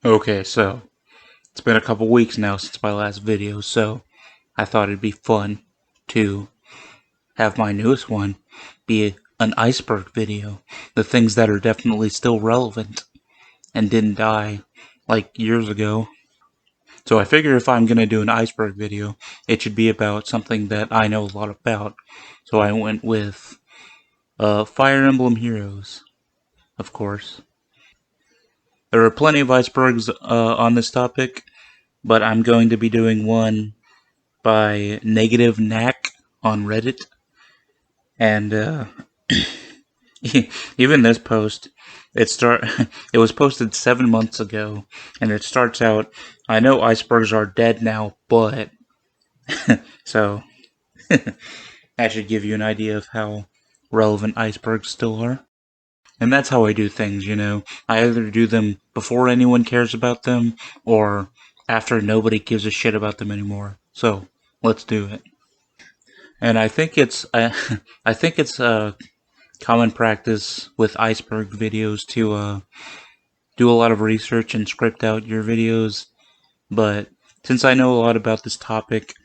Okay, so it's been a couple weeks now since my last video, so I thought it'd be fun to have my newest one be an Iceberg video. The things that are definitely still relevant and didn't die like years ago. So I figure if I'm gonna do an Iceberg video, it should be about something that I know a lot about. So I went with Fire Emblem Heroes, of course. There are plenty of icebergs on this topic, but I'm going to be doing one by Negative-Nac on Reddit, and even this post, it was posted 7 months ago, and it starts out, I know icebergs are dead now, but so that should give you an idea of how relevant icebergs still are. And that's how I do things, you know. I either do them before anyone cares about them, or after nobody gives a shit about them anymore. So let's do it. And I think it's common practice with Iceberg videos to do a lot of research and script out your videos. But since I know a lot about this topic,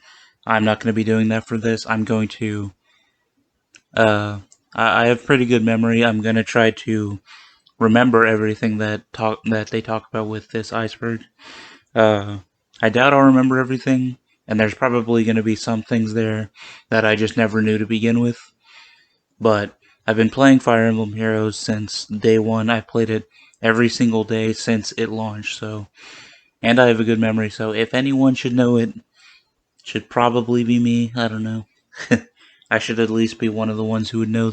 I'm not going to be doing that for this. I'm going to I have pretty good memory. I'm going to try to remember everything that they talk about with this Iceberg. I doubt I'll remember everything, and there's probably going to be some things there that I just never knew to begin with. But I've been playing Fire Emblem Heroes since day one. I've played it every single day since it launched, so, and I have a good memory, so if anyone should know it, should probably be me. I don't know. I should at least be one of the ones who would know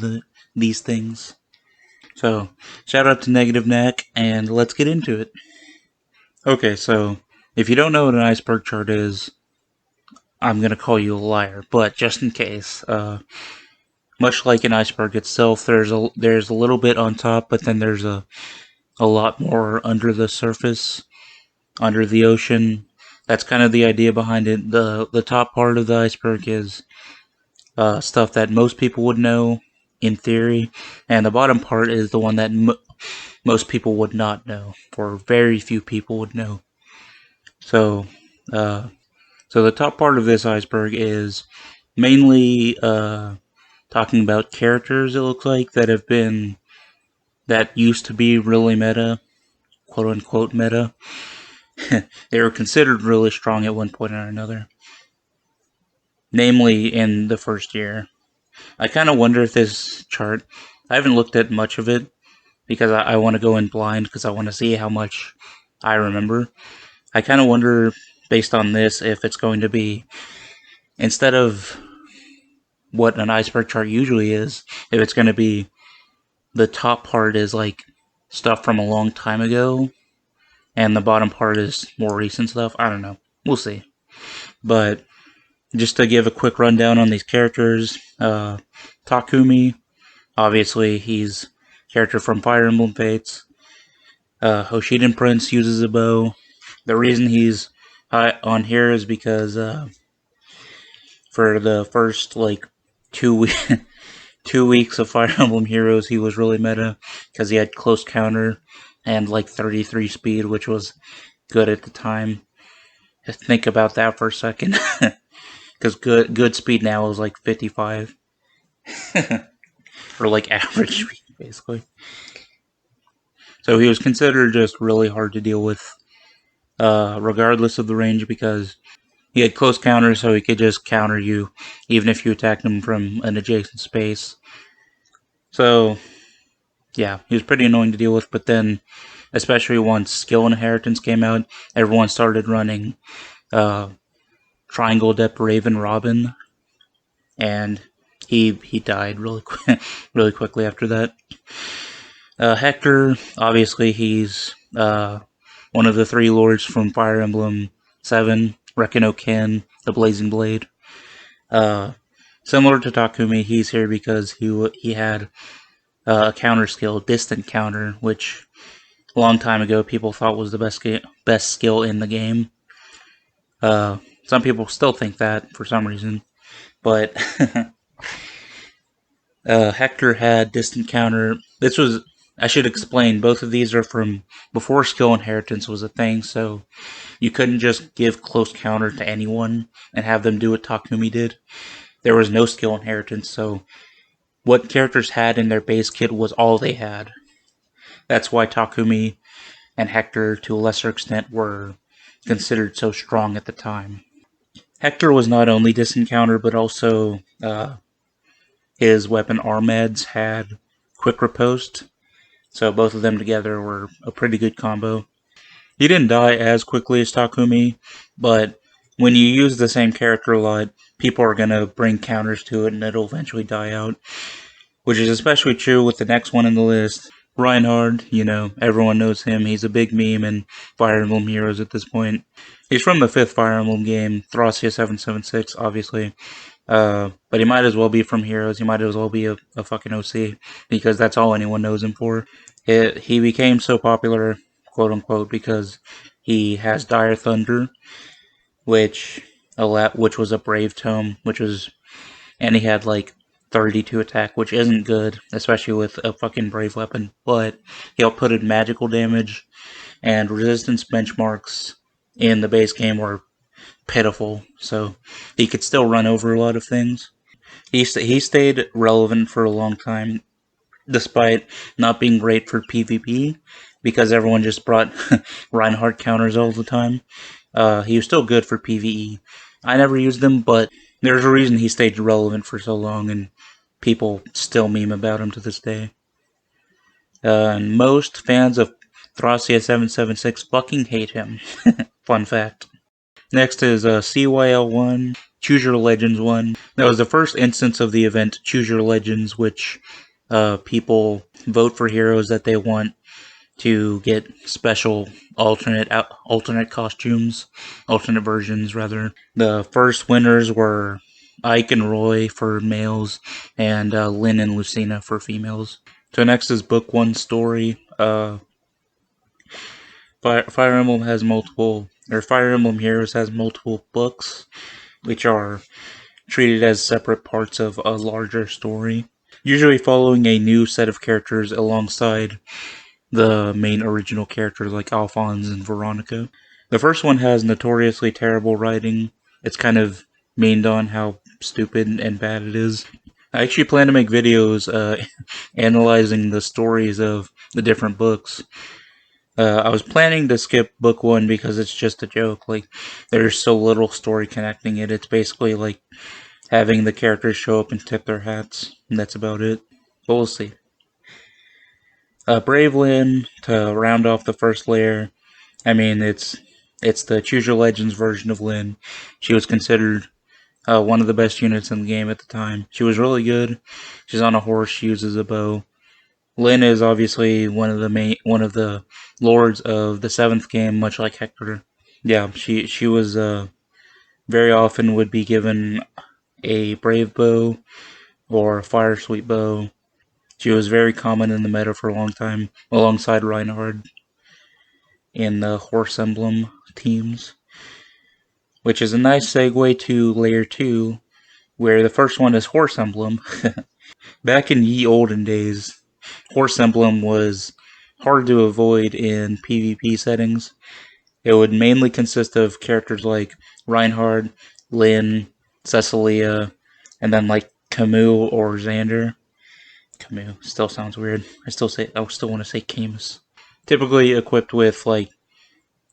these things. So, shout out to Negative-Nac, and let's get into it. Okay, so, if you don't know what an iceberg chart is, I'm gonna call you a liar, but just in case, much like an iceberg itself, there's a little bit on top, but then there's a lot more under the surface, under the ocean. That's kind of the idea behind it. The top part of the iceberg is stuff that most people would know in theory, and the bottom part is the one that most people would not know, or very few people would know. So, so the top part of this iceberg is mainly talking about characters, it looks like, that used to be really meta, quote unquote meta. They were considered really strong at one point or another, namely in the first year. I kind of wonder if this chart, I haven't looked at much of it because I want to go in blind because I want to see how much I remember. I kind of wonder, based on this, if it's going to be, instead of what an iceberg chart usually is, if it's going to be the top part is like stuff from a long time ago, and the bottom part is more recent stuff. I don't know. We'll see. But just to give a quick rundown on these characters, Takumi, obviously he's a character from Fire Emblem Fates. Hoshiden Prince uses a bow. The reason he's on here is because for the first like 2 weeks of Fire Emblem Heroes, he was really meta because he had close counter and like 33 speed, which was good at the time. Just think about that for a second, because good speed now is like 55, or like average speed basically. So he was considered just really hard to deal with, regardless of the range, because he had close counter, so he could just counter you even if you attacked him from an adjacent space. So yeah, he was pretty annoying to deal with, but then, especially once Skill Inheritance came out, everyone started running Triangle Adept Raven Robin, and he died really really quickly after that. Hector, obviously, he's one of the three lords from Fire Emblem 7, Reckon Ken, the Blazing Blade. Similar to Takumi, he's here because he had a counter skill, Distant Counter, which a long time ago people thought was the best skill in the game. Some people still think that for some reason, but Hector had Distant Counter. This was I should explain, both of these are from before skill inheritance was a thing, so you couldn't just give close counter to anyone and have them do what Takumi did. There was no skill inheritance, so what characters had in their base kit was all they had. That's why Takumi and Hector, to a lesser extent, were considered so strong at the time. Hector was not only disencounter, but also his weapon Armads had quick riposte, so both of them together were a pretty good combo. He didn't die as quickly as Takumi, but when you use the same character a lot, people are going to bring counters to it and it'll eventually die out. Which is especially true with the next one in the list. Reinhardt, everyone knows him. He's a big meme in Fire Emblem Heroes at this point. He's from the 5th Fire Emblem game, Thracia 776, obviously. But he might as well be from Heroes. He might as well be a fucking OC, because that's all anyone knows him for. He became so popular, quote unquote, because he has Dire Thunder, which was a Brave Tome, and he had like 32 attack, which isn't good, especially with a fucking Brave weapon, but he outputted magical damage, and resistance benchmarks in the base game were pitiful, so he could still run over a lot of things. He stayed relevant for a long time, despite not being great for PvP, because everyone just brought Reinhardt counters all the time. He was still good for PvE. I never used him, but there's a reason he stayed relevant for so long, and people still meme about him to this day. And most fans of Thracia 776 fucking hate him. Fun fact. Next is CYL1, Choose Your Legends 1. That was the first instance of the event, Choose Your Legends, which people vote for heroes that they want to get special alternate costumes, alternate versions, rather. The first winners were Ike and Roy for males, and Lynn and Lucina for females. So next is Book 1 Story. Fire Emblem Heroes has multiple books, which are treated as separate parts of a larger story, usually following a new set of characters alongside the main original characters like Alphonse and Veronica. The first one has notoriously terrible writing. It's kind of meaned on how stupid and bad it is. I actually plan to make videos analyzing the stories of the different books. I was planning to skip book 1 because it's just a joke. Like, there's so little story connecting it. It's basically like having the characters show up and tip their hats, and that's about it. But we'll see. Brave Lynn, to round off the first layer. I mean, it's the Choose Your Legends version of Lynn. She was considered one of the best units in the game at the time. She was really good. She's on a horse. She uses a bow. Lynn is obviously one of the lords of the 7th game, much like Hector. Yeah, she was very often would be given a brave bow or a fire sweep bow. She was very common in the meta for a long time, alongside Reinhardt in the horse emblem teams. Which is a nice segue to layer 2, where the first one is horse emblem. Back in ye olden days, horse emblem was hard to avoid in PvP settings. It would mainly consist of characters like Reinhardt, Lynn, Cecilia, and then like Camus or Xander. Camus still sounds weird. I still want to say Camus. Typically equipped with like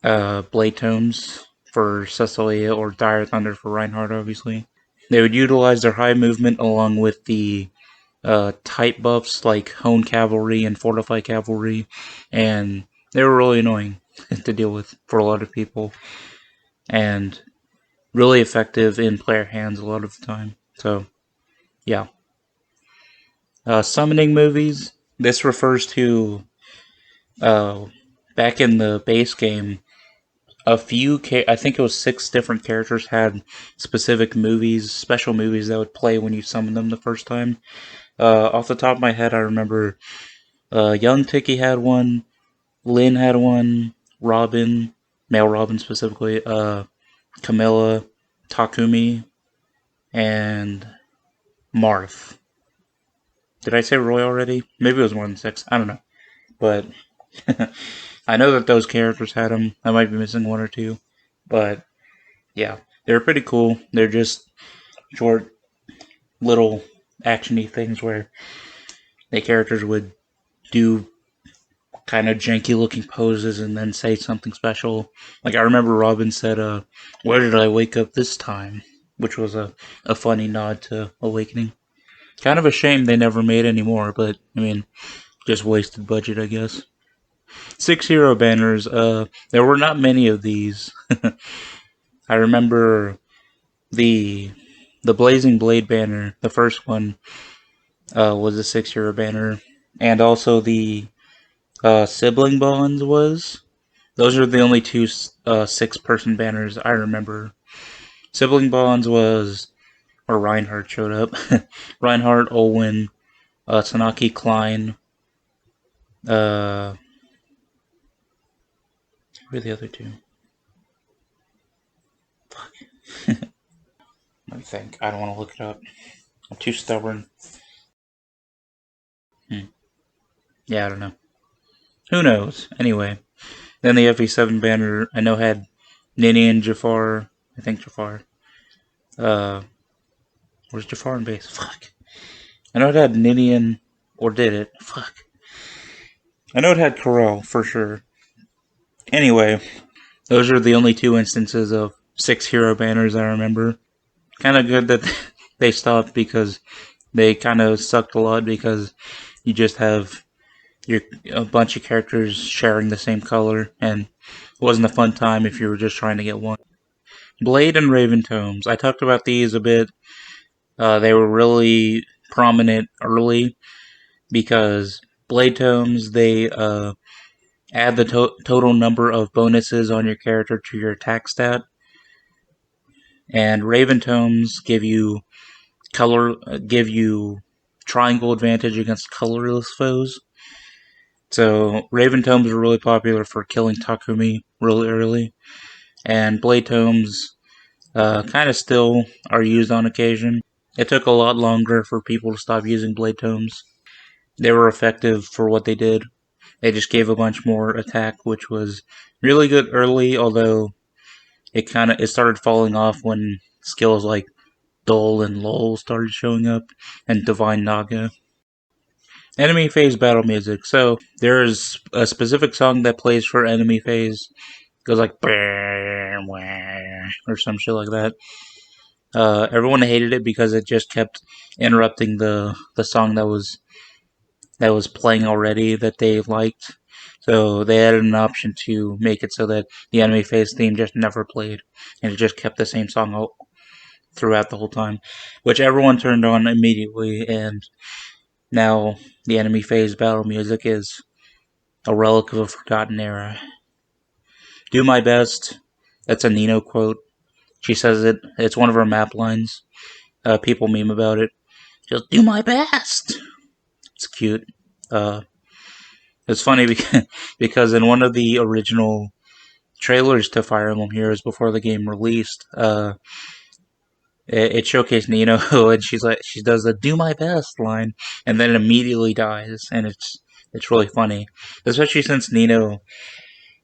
blade tomes for Cecilia or Dire Thunder for Reinhardt, obviously. They would utilize their high movement along with the type buffs like Hone Cavalry and Fortify Cavalry, and they were really annoying to deal with for a lot of people, and really effective in player hands a lot of the time. So, yeah. Summoning movies. This refers to back in the base game, I think it was 6 different characters had specific movies, special movies that would play when you summon them the first time. Off the top of my head, I remember young Tiki had one, Lynn had one, Robin, male Robin specifically, Camilla, Takumi, and Marth. Did I say Roy already? Maybe it was more than 6. I don't know. but I know that those characters had them. I might be missing one or two, but yeah, they're pretty cool. They're just short, little actiony things where the characters would do kind of janky looking poses and then say something special. Like I remember Robin said, "Where did I wake up this time?" Which was a funny nod to Awakening. Kind of a shame they never made any more, but I mean, just wasted budget, I guess. 6 hero banners. There were not many of these. I remember the Blazing Blade banner. The first one was a 6 hero banner, and also the Sibling Bonds was. Those are the only two 6-person banners I remember. Sibling Bonds was where Reinhardt showed up. Reinhardt, Olwen, Tanaki, Klein. Who are the other two? Fuck. Let me think. I don't want to look it up. I'm too stubborn. Yeah, I don't know. Who knows? Anyway. Then the FE7 banner, I know, had Nini and Jafar. I think Jafar. Where's Jafar in base? Fuck. I know it had Ninian, or did it? Fuck. I know it had Corel, for sure. Anyway, those are the only two instances of 6 hero banners I remember. Kind of good that they stopped because they kind of sucked a lot because you just have a bunch of characters sharing the same color, and it wasn't a fun time if you were just trying to get one. Blade and Raven Tomes. I talked about these a bit. They were really prominent early because Blade Tomes, they add the total number of bonuses on your character to your attack stat. And Raven Tomes give you triangle advantage against colorless foes. So Raven Tomes are really popular for killing Takumi really early. And Blade Tomes kind of still are used on occasion. It took a lot longer for people to stop using Blade Tomes. They were effective for what they did. They just gave a bunch more attack, which was really good early, although it started falling off when skills like Dull and Lull started showing up, and Divine Naga. Enemy phase battle music. So there's a specific song that plays for enemy phase. It goes like or some shit like that. Everyone hated it because it just kept interrupting the song that was playing already that they liked. So they added an option to make it so that the enemy phase theme just never played, and it just kept the same song throughout the whole time, which everyone turned on immediately, and now the enemy phase battle music is a relic of a forgotten era. Do my best. That's a Nino quote. She says it. It's one of her map lines. People meme about it. Just do my best. It's cute. It's funny because in one of the original trailers to Fire Emblem Heroes before the game released, it showcased Nino, and she does the "do my best" line, and then it immediately dies, and it's really funny, especially since Nino.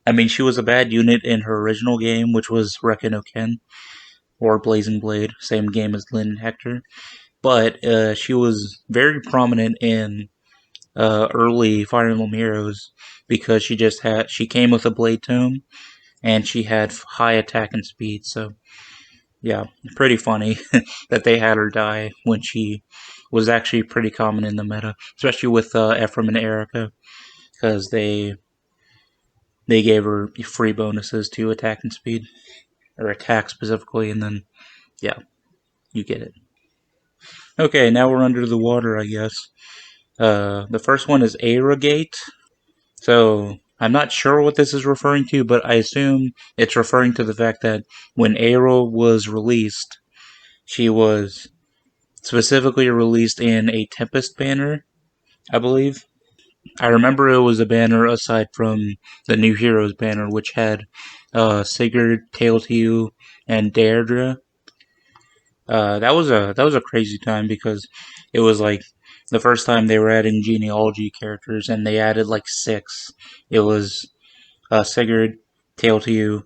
I mean, she was a bad unit in her original game, which was Rekka no Ken, or Blazing Blade, same game as Lynn and Hector, but she was very prominent in early Fire Emblem Heroes because she came with a Blade Tome, and she had high attack and speed, so yeah, pretty funny that they had her die when she was actually pretty common in the meta, especially with Ephraim and Erica, because they gave her free bonuses to attack and speed, or attack specifically, and then, yeah, you get it. Okay, now we're under the water, I guess. The first one is Ayragate. So, I'm not sure what this is referring to, but I assume it's referring to the fact that when Ayra was released, she was specifically released in a Tempest banner, I believe. I remember it was a banner aside from the New Heroes banner, which had Sigurd, Tail to You, and Deirdre. That was a crazy time because it was like the first time they were adding genealogy characters, and they added like 6. It was Sigurd, Teal'c,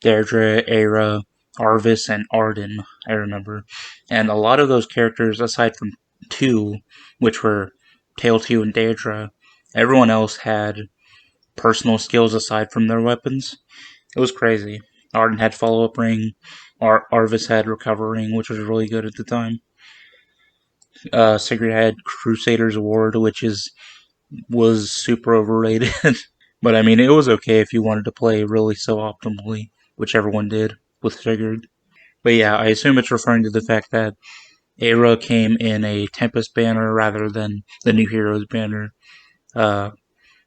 Deirdre, Aira, Arvis, and Arden, I remember. And a lot of those characters, aside from 2, which were Teal'c and Deirdre, everyone else had personal skills aside from their weapons. It was crazy. Arden had follow-up ring. Arvis had recover ring, which was really good at the time. Sigurd had Crusader's Award, which was super overrated. But I mean, it was okay if you wanted to play really so optimally, which everyone did with Sigurd. But yeah, I assume it's referring to the fact that Aira came in a Tempest banner rather than the New Heroes banner,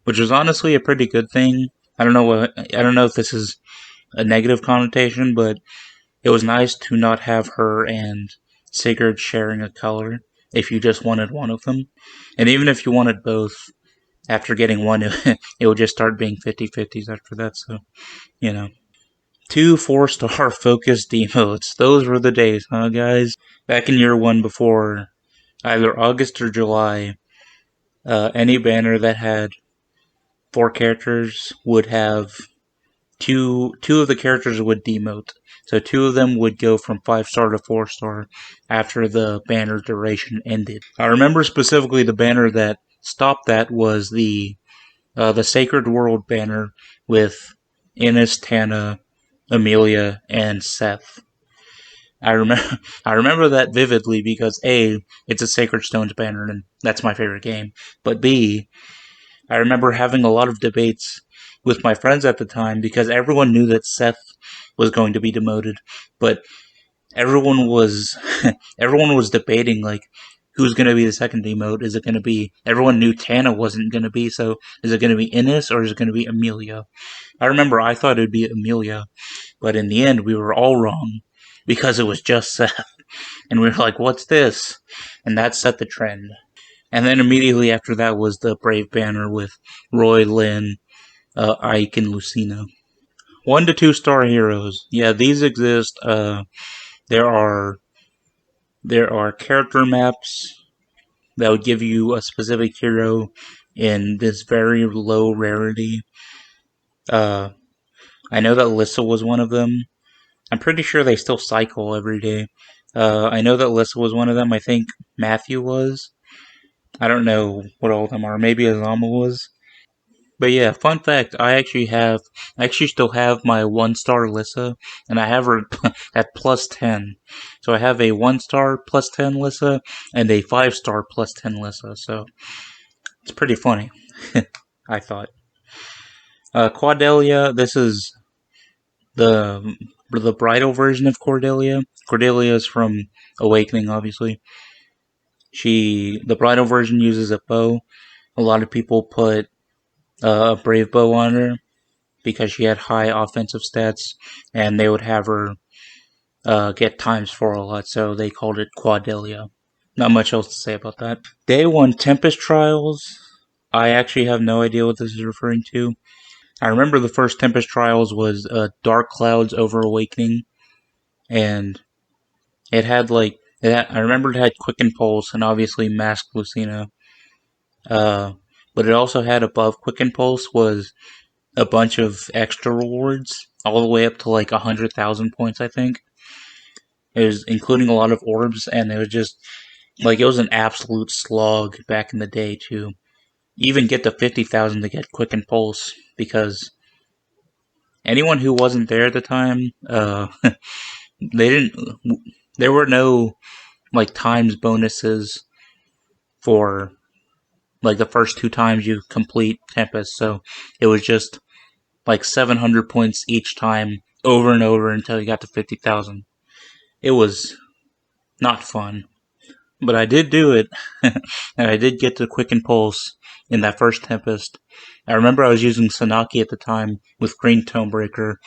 which was honestly a pretty good thing. I don't know if this is a negative connotation, but it was nice to not have her and Sigurd sharing a color if you just wanted one of them. And even if you wanted both, after getting one, it would just start being 50-50s after that, so, you know. 2 4-star Focus Demotes. Those were the days, huh, guys? Back in year 1 before either August or July, any banner that had 4 characters would have two of the characters would demote. So 2 of them would go from 5-star to 4-star after the banner duration ended. I remember specifically the banner that stopped that was the Sacred World banner with Innes, Tana, Amelia, and Seth. I remember that vividly because A, it's a Sacred Stones banner and that's my favorite game. But B, I remember having a lot of debates with my friends at the time because everyone knew that Seth was going to be demoted, but everyone was debating like who's going to be the second demote. Is it going to be everyone knew Tana wasn't going to be, so is it going to be Innes or is it going to be Amelia? I remember I thought it would be Amelia, but in the end we were all wrong because it was just Seth. And we were like, what's this? And that set the trend. And then immediately after that was the Brave banner with Roy, Lynn, Ike, and Lucina. 1 to 2-star heroes. Yeah, these exist. There are character maps that would give you a specific hero in this very low rarity. I know that Lissa was one of them. I'm pretty sure they still cycle every day. I know that Lissa was one of them. I think Matthew was. I don't know what all of them are. Maybe Azama was. But yeah, fun fact, I actually still have my 1-star Lissa, and I have her at plus 10. So I have a 1-star plus 10 Lissa, and a 5-star plus 10 Lissa, so it's pretty funny, I thought. Quadelia, this is the bridal version of Cordelia. Cordelia is from Awakening, obviously. The bridal version uses a bow. A lot of people put a brave bow on her because she had high offensive stats, and they would have her get ×4 a lot, so they called it Quadelia. Not much else to say about that. Day 1 Tempest Trials. I actually have no idea what this is referring to. I remember the first Tempest Trials was Dark Clouds over Awakening, and it had I remember it had Quicken Pulse and obviously Masked Lucina. But it also had above Quicken Pulse was a bunch of extra rewards, all the way up to like 100,000 points, I think. It was including a lot of orbs, and it was just like it was an absolute slog back in the day to even get to 50,000 to get Quicken Pulse, because anyone who wasn't there at the time, there were no like times bonuses for like the first 2 times you complete Tempest, so it was just like 700 points each time over and over until you got to 50,000. It was not fun, but I did do it, and I did get to Quicken Pulse in that first Tempest. I remember I was using Sanaki at the time with Green Tonebreaker,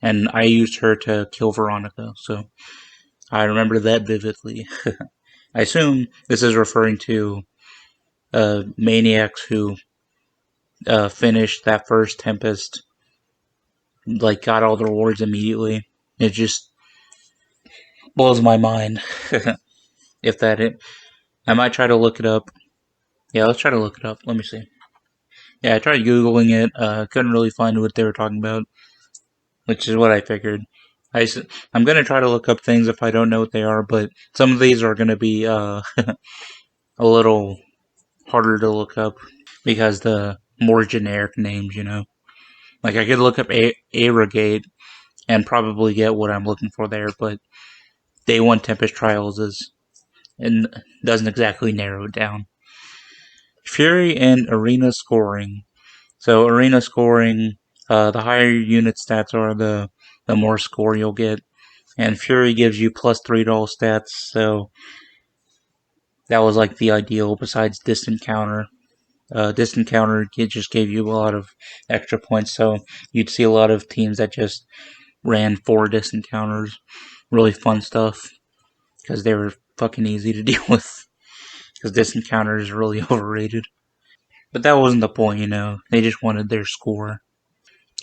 and I used her to kill Veronica, so I remember that vividly. I assume this is referring to maniacs who finished that first Tempest, like got all the rewards immediately. It just blows my mind. If that it, I might try to look it up Yeah, let's try to look it up. Let me see. Yeah, I tried Googling it. Couldn't really find what they were talking about, which is what I figured. I'm going to try to look up things if I don't know what they are, but some of these are going to be a little harder to look up because the more generic names, you know. Like, I could look up Ayragate and probably get what I'm looking for there, but Day 1 Tempest Trials and doesn't exactly narrow it down. Fury and Arena Scoring. So, Arena Scoring, the higher your unit stats are, the more score you'll get. And Fury gives you plus 3 to all stats, so that was like the ideal besides Distant Counter. Distant Counter just gave you a lot of extra points, so you'd see a lot of teams that just ran 4 Distant Counters. Really fun stuff, because they were fucking easy to deal with, because Distant Counter is really overrated. But that wasn't the point, you know, they just wanted their score.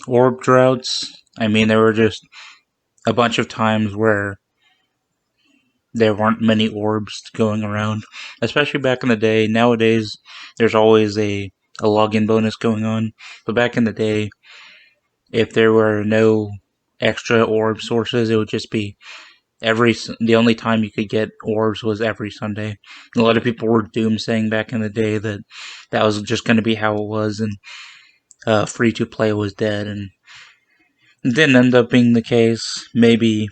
Orb Droughts, I mean, there were just a bunch of times where there weren't many orbs going around, especially back in the day. Nowadays, there's always a login bonus going on, but back in the day, if there were no extra orb sources, it would just be the only time you could get orbs was every Sunday. A lot of people were doomsaying back in the day that was just going to be how it was, and free to play was dead, and it didn't end up being the case. Maybe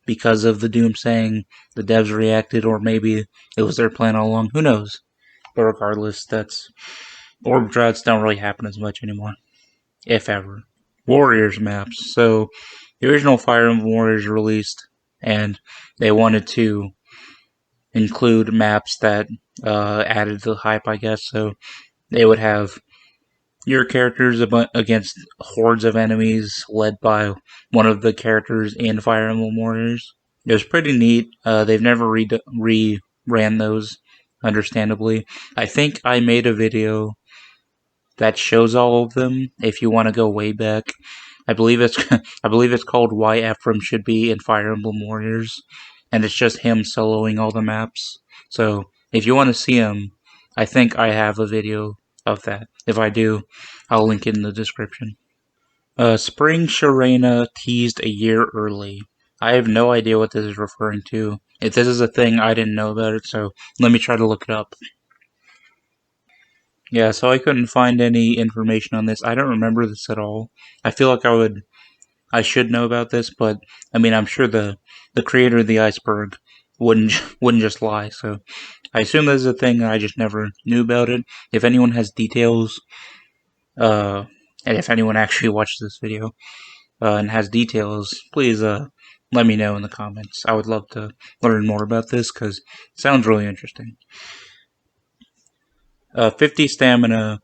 because of the doomsaying, the devs reacted, or maybe it was their plan all along. Who knows? But regardless, Orb Droughts don't really happen as much anymore, if ever. Warriors maps. So the original Fire Emblem Warriors released, and they wanted to include maps that added to the hype, I guess. So they would have your characters against hordes of enemies led by one of the characters in Fire Emblem Warriors. It was pretty neat. They've never ran those, understandably. I think I made a video that shows all of them. If you want to go way back, I believe it's I believe it's called Why Ephraim Should Be in Fire Emblem Warriors, and it's just him soloing all the maps. So if you want to see him, I think I have a video of that. If I do, I'll link it in the description. Spring Sharena teased a year early. I have no idea what this is referring to. If this is a thing, I didn't know about it, so let me try to look it up. Yeah, so I couldn't find any information on this. I don't remember this at all. I feel like I should know about this, but I mean, I'm sure the creator of the Iceberg wouldn't just lie. So I assume this is a thing, and I just never knew about it. If anyone has details, and if anyone actually watched this video and has details, please let me know in the comments. I would love to learn more about this because it sounds really interesting. 50 stamina.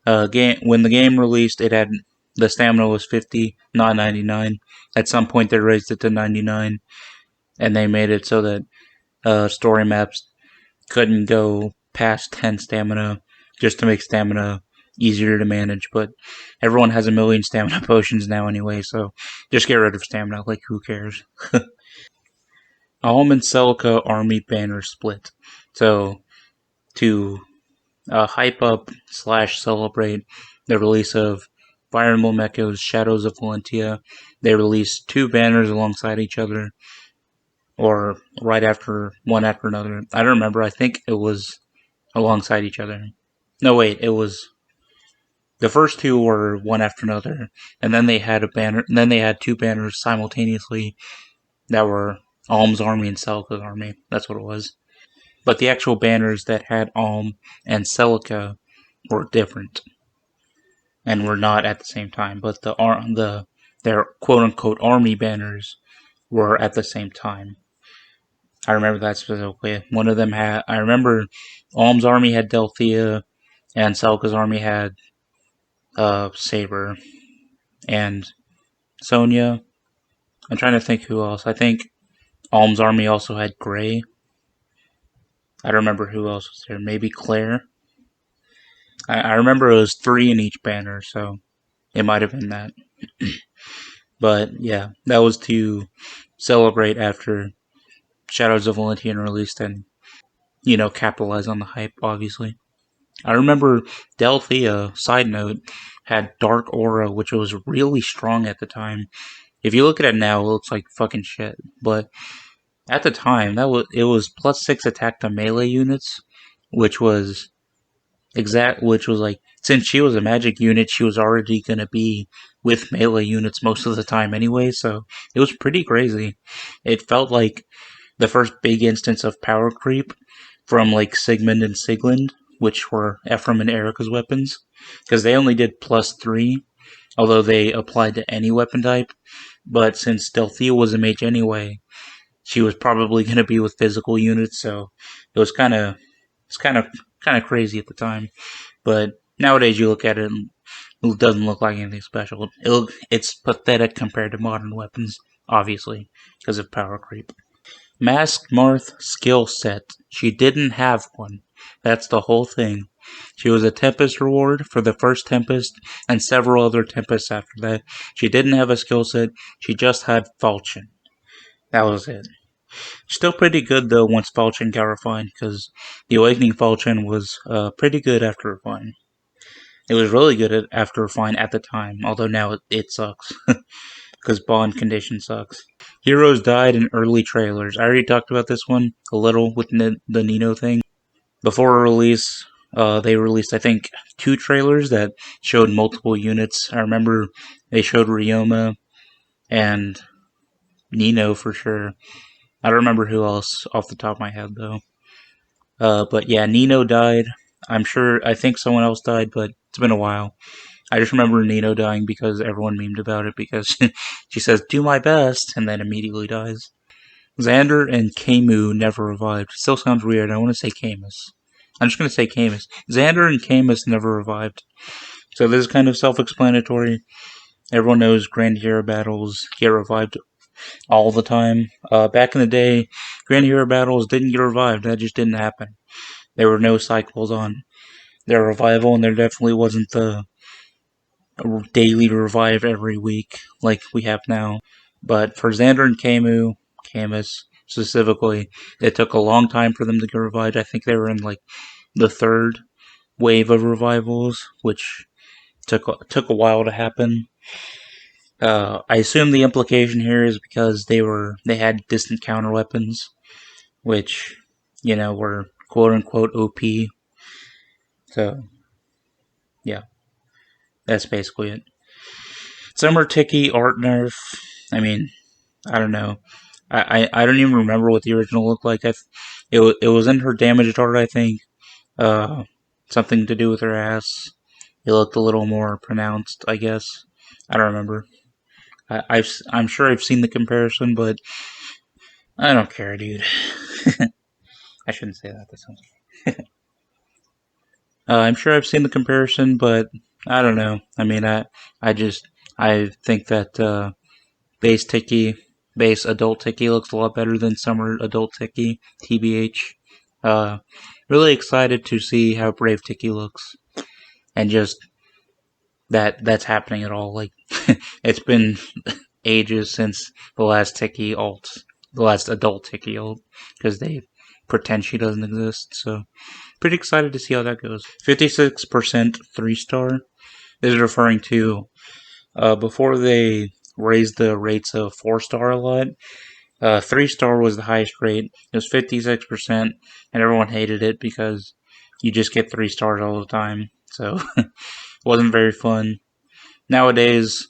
When the game released, the stamina was 50, not 99. At some point, they raised it to 99, and they made it so that story maps couldn't go past 10 stamina, just to make stamina easier to manage. But everyone has a million stamina potions now anyway, so just get rid of stamina. Like, who cares? Alm and Celica army banner split. So to hype up / celebrate the release of Fire Emblem Echoes Shadows of Valentia, they released 2 banners alongside each other, or one after another. I don't remember. I think it was alongside each other. No, wait, it was the first 2 were one after another, and then they had a banner. And then they had 2 banners simultaneously that were Alm's army and Celica's army. That's what it was. But the actual banners that had Alm and Celica were different and were not at the same time. But their quote unquote army banners were at the same time. I remember that specifically. One of them I remember Alm's army had Delthea, and Celica's army had Saber and Sonia. I'm trying to think who else. I think Alm's army also had Gray. I don't remember who else was there. Maybe Claire. I remember it was 3 in each banner, so it might have been that. But yeah, that was to celebrate after Shadows of Valentia released and, capitalize on the hype, obviously. I remember Delthea, side note, had Dark Aura, which was really strong at the time. If you look at it now, it looks like fucking shit. But at the time, it was +6 attack to melee units, which was which was like, since she was a magic unit, she was already gonna be with melee units most of the time anyway, so it was pretty crazy. It felt like the first big instance of power creep from like Sigmund and Sigland, which were Ephraim and Erica's weapons, because they only did +3, although they applied to any weapon type. But since Delthea was a mage anyway, she was probably going to be with physical units, so it was kind of crazy at the time. But nowadays, you look at it, and it doesn't look like anything special. It's pathetic compared to modern weapons, obviously, because of power creep. Masked Marth skill set. She didn't have one. That's the whole thing. She was a Tempest reward for the first Tempest and several other Tempests after that. She didn't have a skill set. She just had Falchion. That was it. Still pretty good though once Falchion got refined, because the Awakening Falchion was pretty good after refine. It was really good after refine at the time, although now it sucks. Because bond condition sucks. Heroes died in early trailers. I already talked about this one a little with the Nino thing. Before release, they released, I think, 2 trailers that showed multiple units. I remember they showed Ryoma and Nino for sure. I don't remember who else off the top of my head, though. But yeah, Nino died. I think someone else died, but it's been a while. I just remember Nino dying because everyone memed about it because she says, "Do my best," and then immediately dies. Xander and Camus never revived. Still sounds weird. I want to say Camus. I'm just going to say Camus. Xander and Camus never revived. So this is kind of self-explanatory. Everyone knows Grand Hero battles get revived all the time. Back in the day, Grand Hero battles didn't get revived. That just didn't happen. There were no cycles on their revival, and there definitely wasn't the daily revive every week like we have now. But for Xander and Camus specifically, it took a long time for them to get revived. I think they were in like the 3rd wave of revivals, which took a while to happen. I assume the implication here is because they had distant counter weapons, which were quote unquote OP. So yeah, that's basically it. Summer Tiki art nerf. I mean, I don't know. I don't even remember what the original looked like. It was in her damaged art, I think. Something to do with her ass. It looked a little more pronounced, I guess. I don't remember. I'm sure I've seen the comparison, but I don't care, dude. I shouldn't say that. That sounds. I'm sure I've seen the comparison, but I don't know. I mean, I think that base adult Tiki looks a lot better than summer adult Tiki. TBH. Really excited to see how Brave Tiki looks, and just that's happening at all. Like, it's been ages since the last Tiki alt, the last adult Tiki alt, because they pretend she doesn't exist. So, pretty excited to see how that goes. 56% 3-star. This is referring to before they raised the rates of 4-star a lot. 3-star was the highest rate. It was 56%, and everyone hated it because you just get 3 stars all the time. So, it wasn't very fun. Nowadays,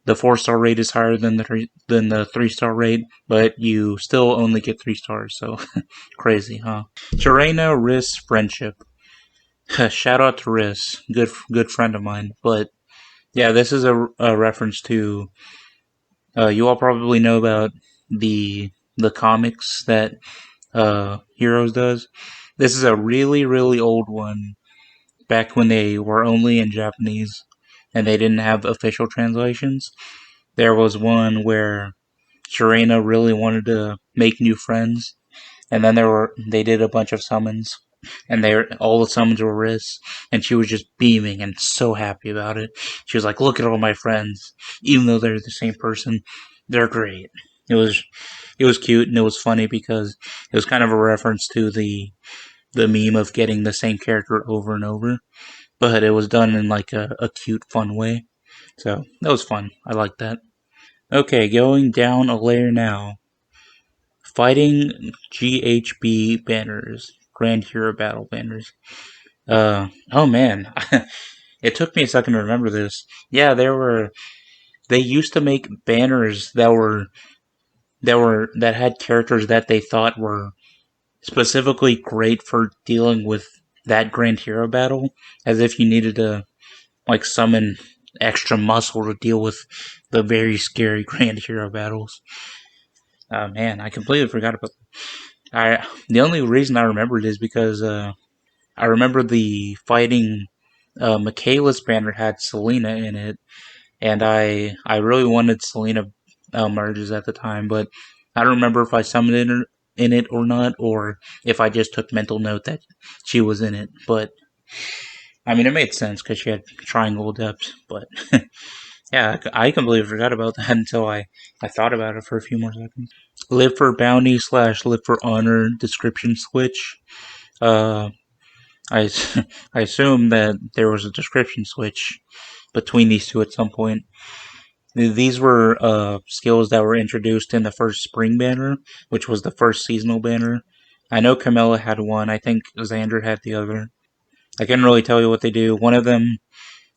the 4-star rate is higher than the 3-star rate, but you still only get 3 stars. So, crazy, huh? Sharena, Wrys friendship. Shout out to Wrys, good friend of mine. But yeah, this is a reference to. You all probably know about the comics that Heroes does. This is a really old one, back when they were only in Japanese and they didn't have official translations. There was one where Sharena really wanted to make new friends, and then they did a bunch of summons, and all the summons were Wrys, and she was just beaming and so happy about it. She was like, "Look at all my friends, even though they're the same person, they're great." It was cute, and it was funny because it was kind of a reference to the the meme of getting the same character over and over, but it was done in like a cute, fun way. So that was fun. I like that. Okay, going down a layer now. Fighting GHB banners, Grand Hero Battle banners. Oh man, it took me a second to remember this. Yeah, they used to make banners that had characters that they thought were specifically great for dealing with that Grand Hero battle, as if you needed to like summon extra muscle to deal with the very scary Grand Hero battles. Man, I completely forgot about that. The only reason I remembered is because I remember the fighting Michaela's banner had Selena in it, and I really wanted Selena merges at the time, but I don't remember if I summoned her in it or not, or if I just took mental note that she was in it. But I mean, it made sense because she had triangle depth. But yeah, I completely forgot about that until I thought about it for a few more seconds. Live for bounty / live for honor description switch. Uh, I, I assume that there was a description switch between these two at some point. These were skills that were introduced in the first spring banner, which was the first seasonal banner. I know Camilla had one. I think Xander had the other. I can't really tell you what they do. One of them,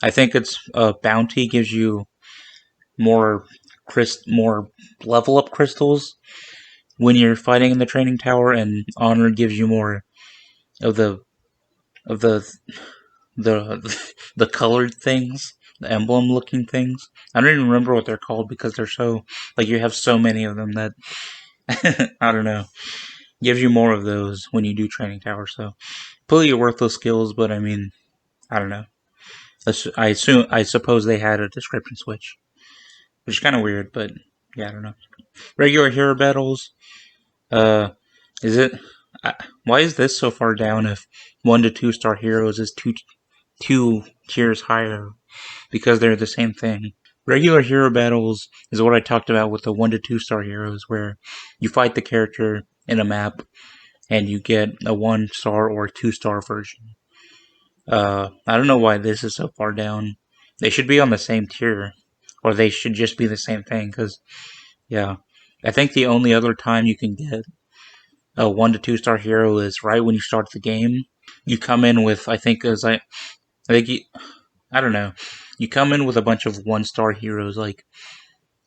I think it's bounty, gives you more more level up crystals when you're fighting in the training tower, and honor gives you more of the the colored things, the emblem looking things. I don't even remember what they're called because they're so like you have so many of them that I don't know. Gives you more of those when you do training tower. So completely worthless skills, but I mean, I don't know. I suppose they had a description switch, which is kind of weird, but yeah, I don't know. Regular hero battles. Uh, is it? Why is this so far down? If 1 to 2 star heroes is two tiers higher because they're the same thing. Regular hero battles is what I talked about with the 1 to 2 star heroes, where you fight the character in a map and you get a 1 star or 2 star version. I don't know why this is so far down. They should be on the same tier, or they should just be the same thing. Because yeah, I think the only other time you can get a 1 to 2 star hero is right when you start the game. You come in with I think I don't know. You come in with a bunch of 1 star heroes like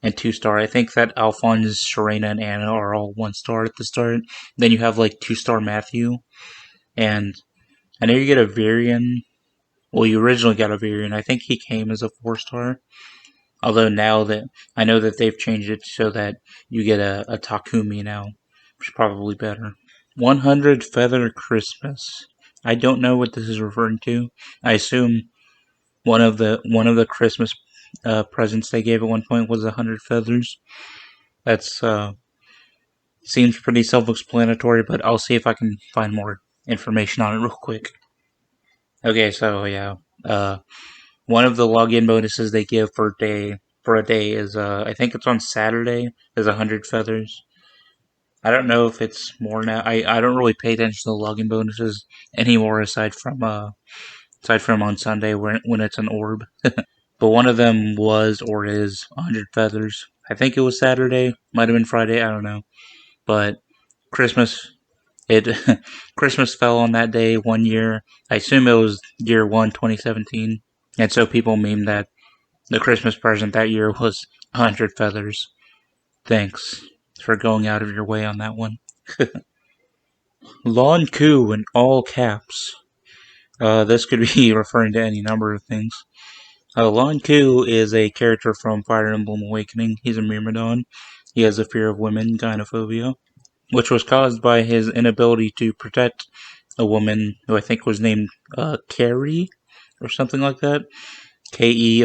and 2 star. I think that Alphonse, Sharena, and Anna are all 1 star at the start. Then you have like 2 star Matthew, and I know you get a Varian. Well, you originally got a Varian. I think he came as a 4 star. Although now that I know that they've changed it so that you get a Takumi now, which is probably better. 100 Feather Christmas. I don't know what this is referring to. I assume one of the Christmas presents they gave at one point was 100 feathers. That's seems pretty self-explanatory, but I'll see if I can find more information on it real quick. Okay, so yeah, one of the login bonuses they give for a day is I think it's on Saturday is 100 feathers. I don't know if it's more now. I don't really pay attention to the login bonuses anymore aside from on Sunday when it's an orb. But one of them was or is 100 feathers. I think it was Saturday, might have been Friday, I don't know. But Christmas it Christmas fell on that day one year. I assume it was year 1, 2017. And so people meme that the Christmas present that year was 100 feathers. Thanks for going out of your way on that one. LON'QU in all caps. This could be referring to any number of things. LON'QU is a character from Fire Emblem Awakening. He's a Myrmidon. He has a fear of women, gynophobia, which was caused by his inability to protect a woman who I think was named Carrie or something like that. KE''RI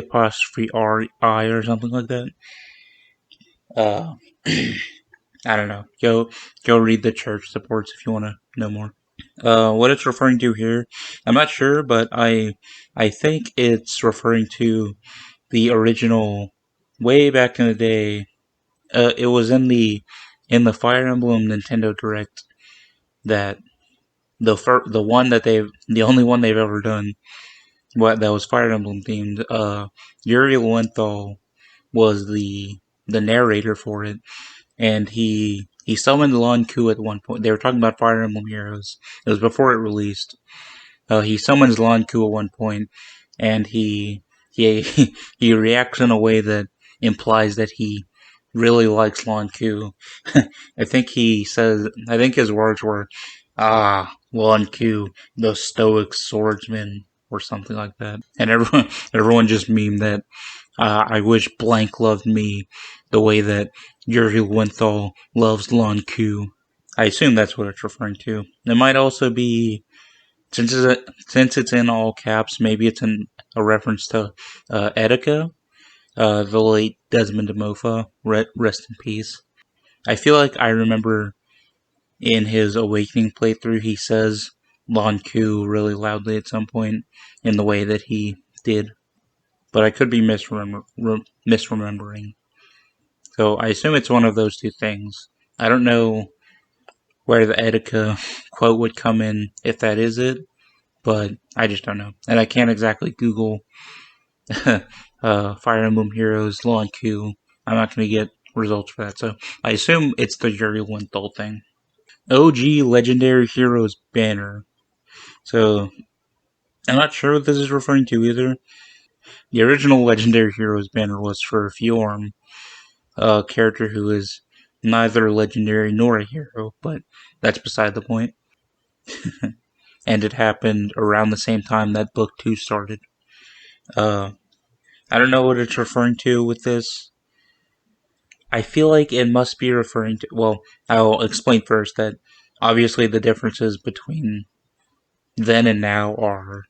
or something like that. Uh, I don't know. Go read the church supports if you want to know more. What it's referring to here, I'm not sure, but I think it's referring to the original way back in the day. It was in the Fire Emblem Nintendo Direct that the only one they've ever done, that was Fire Emblem themed. Yuri Lowenthal was the narrator for it, and he summoned LON'QU at one point. They were talking about Fire Emblem Heroes. It was before it released. He summons LON'QU at one point, and he he reacts in a way that implies that he really likes LON'QU. I think his words were, LON'QU, the stoic swordsman, or something like that. And everyone just memed that, I wish blank loved me the way that Yuri Lowenthal loves LON'QU. I assume that's what it's referring to. It might also be, since it's in all caps, maybe it's a reference to Etika, the late Desmond Demofa, rest in peace. I feel like I remember in his Awakening playthrough he says LON'QU really loudly at some point in the way that he did, but I could be misremembering. So I assume it's one of those two things. I don't know where the Etika quote would come in if that is it, but I just don't know. And I can't exactly Google Fire Emblem Heroes LON'QU. I'm not going to get results for that, so I assume it's the Yuri Lowenthal thing. OG Legendary Heroes banner. So I'm not sure what this is referring to either. The original Legendary Heroes banner was for Fjorm, a character who is neither legendary nor a hero, but that's beside the point. And it happened around the same time that Book 2 started. I don't know what it's referring to with this. I feel like it must be referring to... Well, I'll explain first that obviously the differences between then and now are...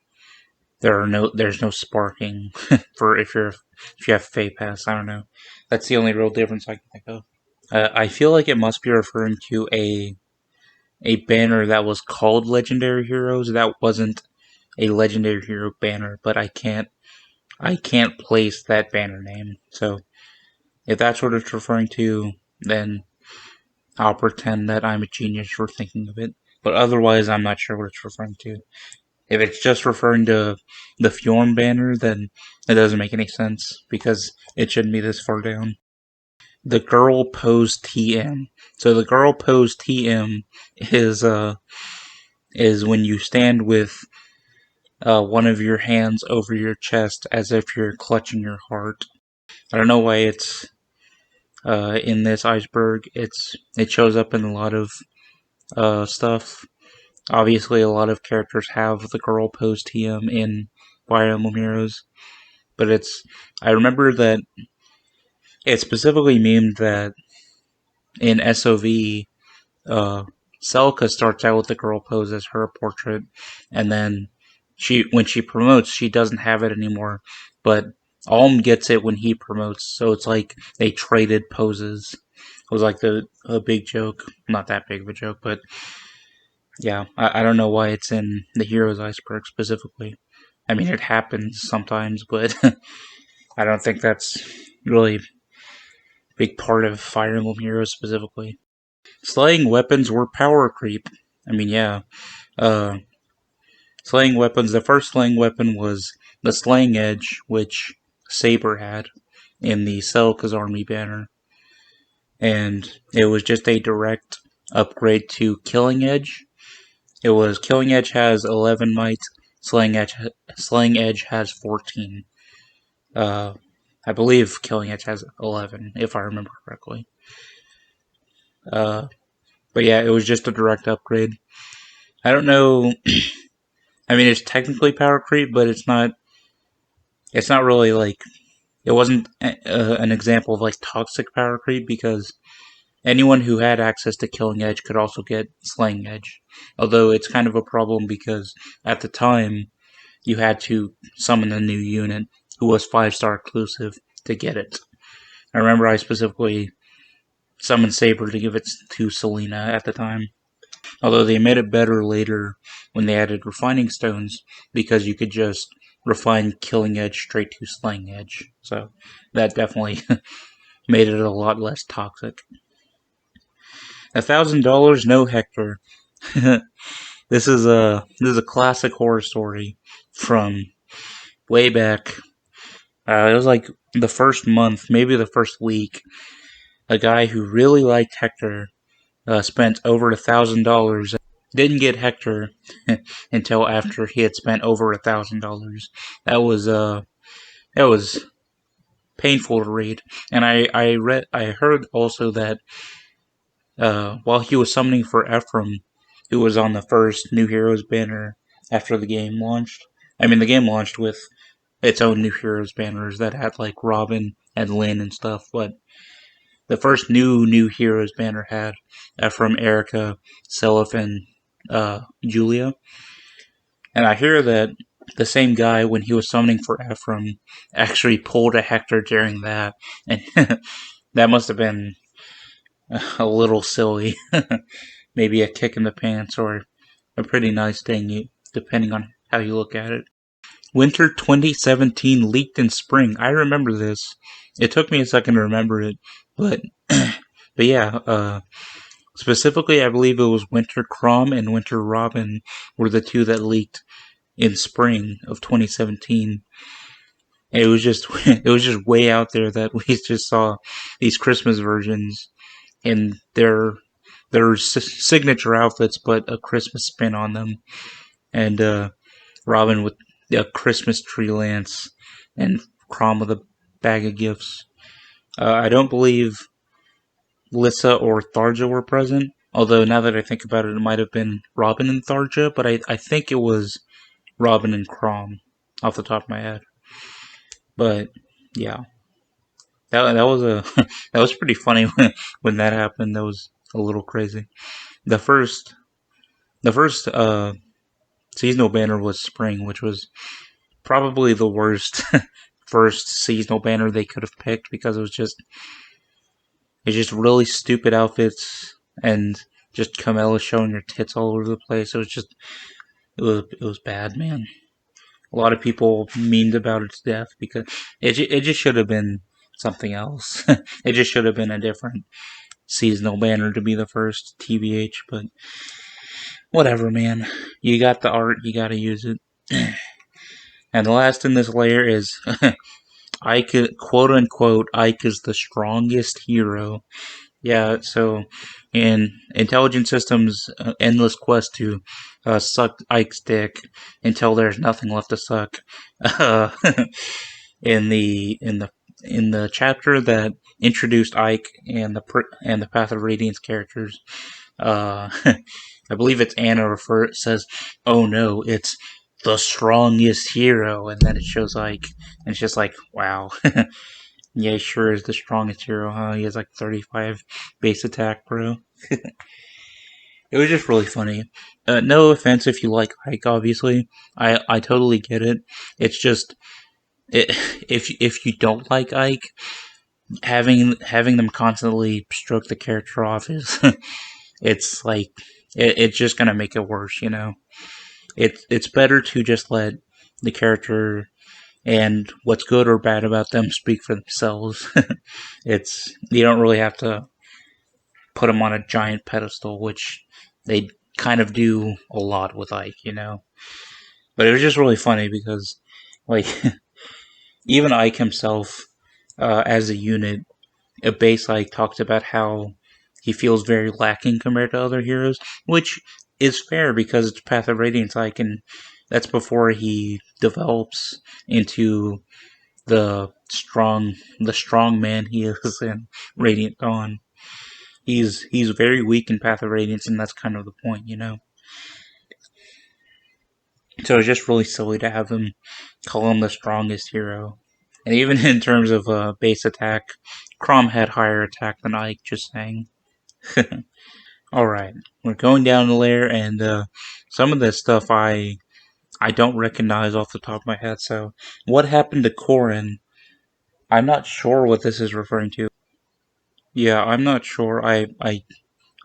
There's no sparking for if you have Feh Pass. I don't know. That's the only real difference I can think of. I feel like it must be referring to a banner that was called Legendary Heroes. That wasn't a Legendary Hero banner, but I can't place that banner name. So if that's what it's referring to, then I'll pretend that I'm a genius for thinking of it. But otherwise, I'm not sure what it's referring to. If it's just referring to the Fjorm banner, then it doesn't make any sense, because it shouldn't be this far down. The girl pose TM. So the girl pose TM is when you stand with one of your hands over your chest as if you're clutching your heart. I don't know why it's in this Iceberg. It shows up in a lot of stuff. Obviously, a lot of characters have the girl pose TM in Fire Emblem Heroes, but I remember that it specifically memed that in SOV, Celica starts out with the girl pose as her portrait, and then when she promotes, she doesn't have it anymore, but Alm gets it when he promotes, so it's like they traded poses. It was like a big joke. Not that big of a joke, but yeah, I don't know why it's in the Heroes Iceberg specifically. I mean, it happens sometimes, but I don't think that's really a big part of Fire Emblem Heroes specifically. Slaying weapons were Powercreep. I mean, yeah. Slaying weapons, the first slaying weapon was the Slaying Edge, which Saber had in the Celica's Army banner. And it was just a direct upgrade to Killing Edge. It was Killing Edge has 11 might, Slaying Edge has 14. I believe Killing Edge has 11, if I remember correctly. But yeah, it was just a direct upgrade. I don't know. I mean, it's technically Powercreep, but it's not really like, it wasn't an example of like toxic Powercreep, because anyone who had access to Killing Edge could also get Slaying Edge. Although it's kind of a problem because at the time you had to summon a new unit who was 5-star exclusive to get it. I remember I specifically summoned Saber to give it to Selena at the time. Although they made it better later when they added refining stones, because you could just refine Killing Edge straight to Slaying Edge. So that definitely made it a lot less toxic. $1,000 No Hector. This is a classic horror story from way back. It was like the first month, maybe the first week. A guy who really liked Hector spent over $1,000. Didn't get Hector until after he had spent over $1,000. That was painful to read. And I heard also that while he was summoning for Ephraim, who was on the first New Heroes banner after the game launched. I mean, the game launched with its own New Heroes banners that had like Robin and Lynn and stuff, but the first New Heroes banner had Ephraim, Erica, Seliph, and Julia. And I hear that the same guy, when he was summoning for Ephraim, actually pulled a Hector during that, and that must have been a little silly. Maybe a kick in the pants or a pretty nice thing, depending on how you look at it. Winter 2017 leaked in spring. I remember this. It took me a second to remember it, but yeah. Specifically, I believe it was Winter Crom and Winter Robin were the two that leaked in spring of 2017. And it was just way out there that we just saw these Christmas versions in their signature outfits, but a Christmas spin on them, and Robin with a Christmas tree lance, and Crom with a bag of gifts. I don't believe Lissa or Tharja were present, although now that I think about it, it might have been Robin and Tharja, but I think it was Robin and Crom off the top of my head. But yeah, that was a that was pretty funny when that happened. That was a little crazy. The first seasonal banner was spring, which was probably the worst first seasonal banner they could have picked because it's just really stupid outfits and just Camilla showing her tits all over the place. It was bad, man. A lot of people memed about its death because it just should have been something else. It just should have been a different seasonal banner to be the first, TBH. But whatever, man. You got the art, you gotta use it. And the last in this layer is Ike, quote unquote, Ike is the strongest hero. Yeah, so in Intelligent Systems' endless quest to suck Ike's dick until there's nothing left to suck. Uh, in the chapter that introduced Ike and the Path of Radiance characters, I believe it's Anna says, "Oh no, it's the strongest hero," and then it shows Ike, and it's just like, wow. Yeah, he sure is the strongest hero, huh? He has like 35 base attack, bro. It was just really funny. No offense if you like Ike, obviously. I totally get it. It's just, if you don't like Ike, having them constantly stroke the character off is, it's like, it's just gonna make it worse, you know? It's better to just let the character and what's good or bad about them speak for themselves. You don't really have to put them on a giant pedestal, which they kind of do a lot with Ike, you know. But it was just really funny because, like, even Ike himself, as a unit, a base Ike talked about how he feels very lacking compared to other heroes, which is fair because it's Path of Radiance Ike, and that's before he develops into the strong man he is in Radiant Dawn. He's very weak in Path of Radiance, and that's kind of the point, you know. So it's just really silly to have him call him the strongest hero. And even in terms of base attack, Crom had higher attack than Ike, just saying. Alright, we're going down the layer, and some of this stuff I don't recognize off the top of my head. So, what happened to Corrin? I'm not sure what this is referring to. Yeah, I'm not sure. I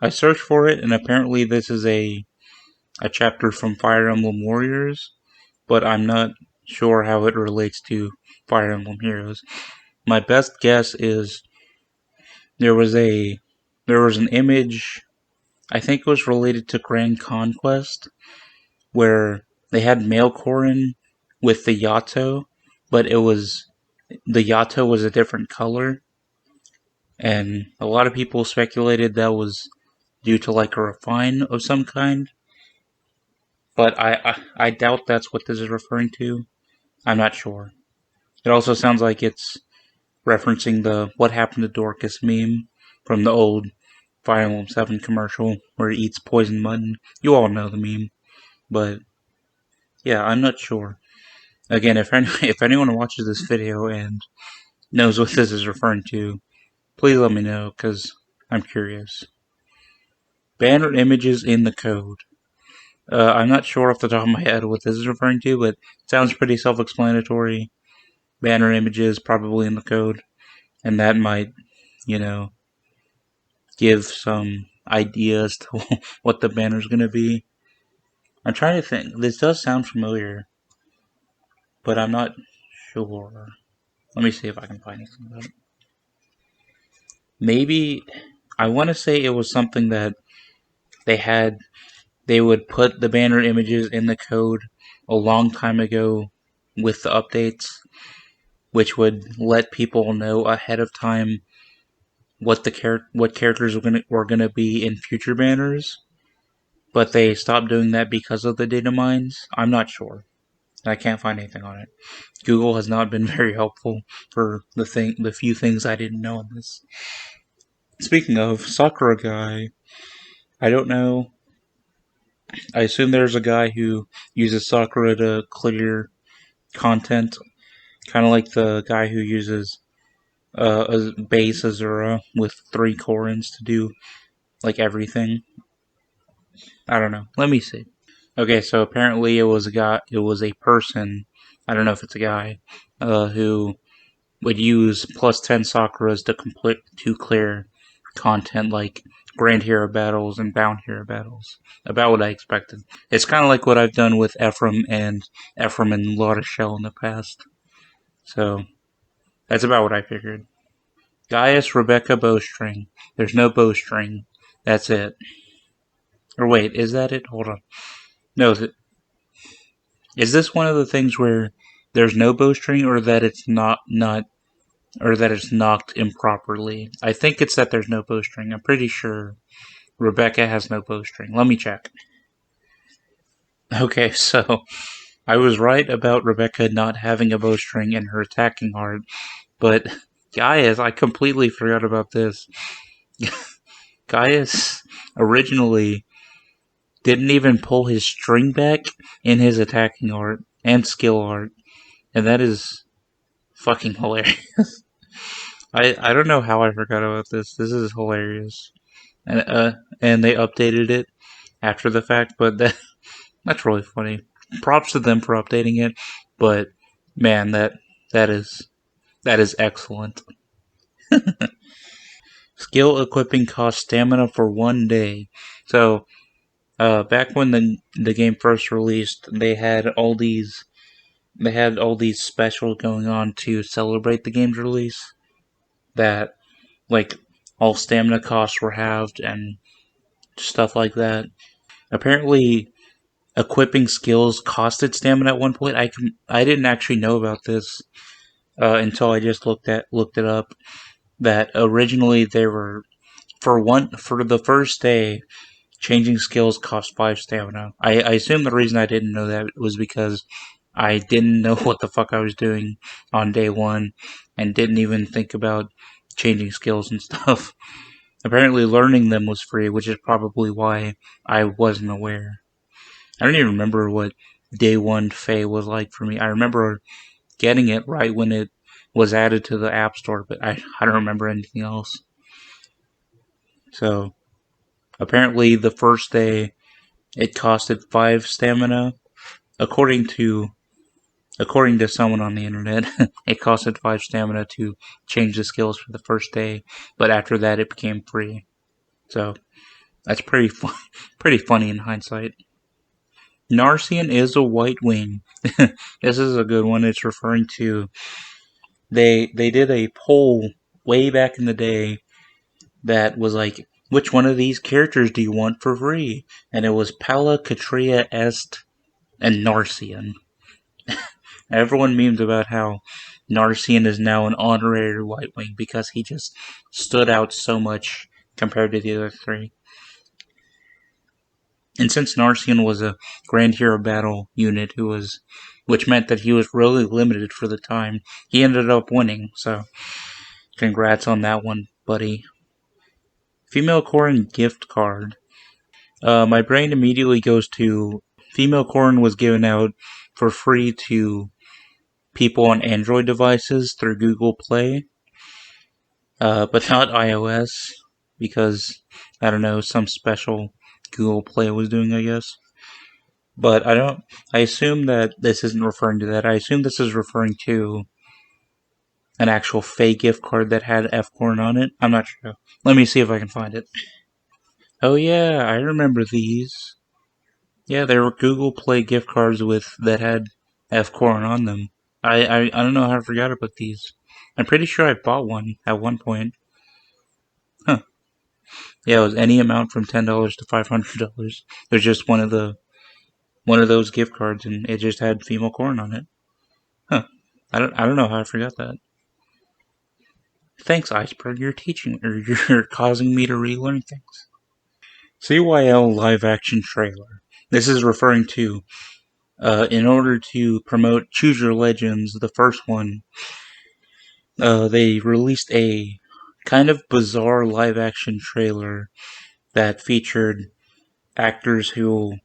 searched for it, and apparently this is a chapter from Fire Emblem Warriors, but I'm not sure how it relates to Fire Emblem Heroes. My best guess is there was an image. I think it was related to Grand Conquest, where they had male Corrin with the Yato, but the Yato was a different color, and a lot of people speculated that was due to like a refine of some kind. But I doubt that's what this is referring to. I'm not sure. It also sounds like it's referencing the "What Happened to Dorcas" meme from the old Fire Emblem 7 commercial where he eats poison mutton. You all know the meme. But yeah, I'm not sure. Again, if anyone watches this video and knows what this is referring to, please let me know, because I'm curious. Banner images in the code. I'm not sure off the top of my head what this is referring to, but it sounds pretty self-explanatory. Banner images probably in the code, and that might, give some ideas to what the banner's going to be. I'm trying to think. This does sound familiar, but I'm not sure. Let me see if I can find anything about it. Maybe, I want to say it was something that they would put the banner images in the code a long time ago with the updates, which would let people know ahead of time what characters were gonna be in future banners. But they stopped doing that because of the data mines. I'm not sure. I can't find anything on it. Google has not been very helpful for the few things I didn't know on this. Speaking of, Sakura Guy, I don't know. I assume there's a guy who uses Sakura to clear content, kind of like the guy who uses a base Azura with 3 Corrins to do like everything. I don't know. Let me see. Okay, so apparently it was a person. I don't know if it's a guy who would use plus 10 Sakuras to clear content like Grand Hero battles and Bound Hero battles. About what I expected. It's kind of like what I've done with Ephraim and Lotta Shell in the past. So, that's about what I figured. Gaius, Rebecca, Bowstring. There's no Bowstring. That's it. Or wait, is that it? Hold on. No, is this one of the things where there's no Bowstring, or that it's or that it's knocked improperly? I think it's that there's no Bowstring. I'm pretty sure Rebecca has no Bowstring. Let me check. Okay, so I was right about Rebecca not having a Bowstring in her attacking art, but Gaius, I completely forgot about this. Gaius originally didn't even pull his string back in his attacking art and skill art, and that is fucking hilarious. I don't know how I forgot about this. This is hilarious, and they updated it after the fact, but that's really funny. Props to them for updating it, but man, that is excellent. Skill equipping costs stamina for 1 day. So, back when the game first released, they had all these specials going on to celebrate the game's release. That, like, all stamina costs were halved and stuff like that. Apparently, equipping skills costed stamina at one point. I didn't actually know about this until I just looked it up. That originally they were for the first day, changing skills cost 5 stamina. I assume the reason I didn't know that was because I didn't know what the fuck I was doing on day 1 and didn't even think about changing skills and stuff. Apparently learning them was free, which is probably why I wasn't aware. I don't even remember what day 1 FEH was like for me. I remember getting it right when it was added to the App Store, but I don't remember anything else. So, apparently the first day it costed 5 stamina. According to someone on the internet, it costed 5 stamina to change the skills for the first day, but after that it became free. So, that's pretty funny in hindsight. Narcian is a Whitewing. This is a good one. It's referring to they did a poll way back in the day that was like, which one of these characters do you want for free? And it was Pala, Katria, Est, and Narcian. Everyone memes about how Narcian is now an honorary Whitewing because he just stood out so much compared to the other three. And since Narcian was a Grand Hero Battle unit which meant that he was really limited for the time, he ended up winning, so congrats on that one, buddy. Female Corrin Giftcard. My brain immediately goes to Female Corrin was given out for free to people on Android devices through Google Play, but not iOS, because, I don't know, some special Google Play was doing, I guess. But I assume that this isn't referring to that. I assume this is referring to an actual fake gift card that had F-Corn on it. I'm not sure. Let me see if I can find it. Oh yeah, I remember these. Yeah, there were Google Play gift cards that had F-Corn on them. I don't know how I forgot about these. I'm pretty sure I bought one at one point. Huh. Yeah, it was any amount from $10 to $500. There's just one of those gift cards, and it just had female Corrin on it. Huh. I don't know how I forgot that. Thanks, Iceberg. You're causing me to relearn things. CYL live action trailer. This is referring to, in order to promote Choose Your Legends, the first one, they released a kind of bizarre live action trailer that featured actors who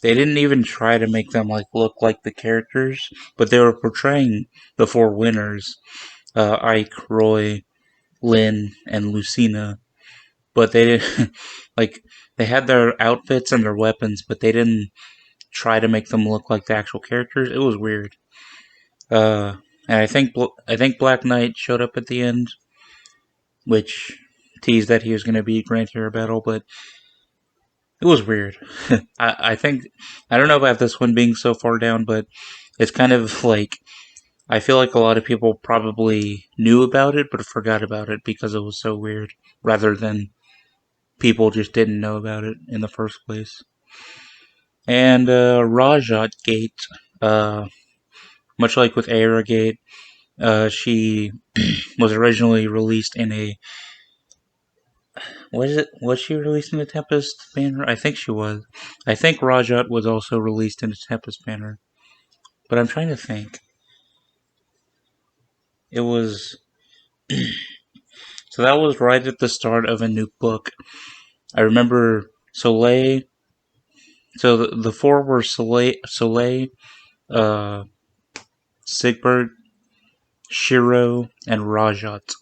they didn't even try to make them look like the characters, but they were portraying the four winners, Ike, Roy, Lynn, and Lucina. But they didn't they had their outfits and their weapons, but they didn't try to make them look like the actual characters. It was weird. And I think Black Knight showed up at the end, which teased that he was going to be Grand Hero Battle, but it was weird. I don't know about this one being so far down, but it's kind of I feel like a lot of people probably knew about it but forgot about it because it was so weird, rather than people just didn't know about it in the first place. And Rhajatgate, much like with Ayragate, she was originally released in a... Was she released in a Tempest banner? I think she was. I think Rajat was also released in a Tempest banner. But I'm trying to think. It was... So that was right at the start of a new book. I remember Soleil. So the four were Soleil, Sigbert, Shiro, and Rajat.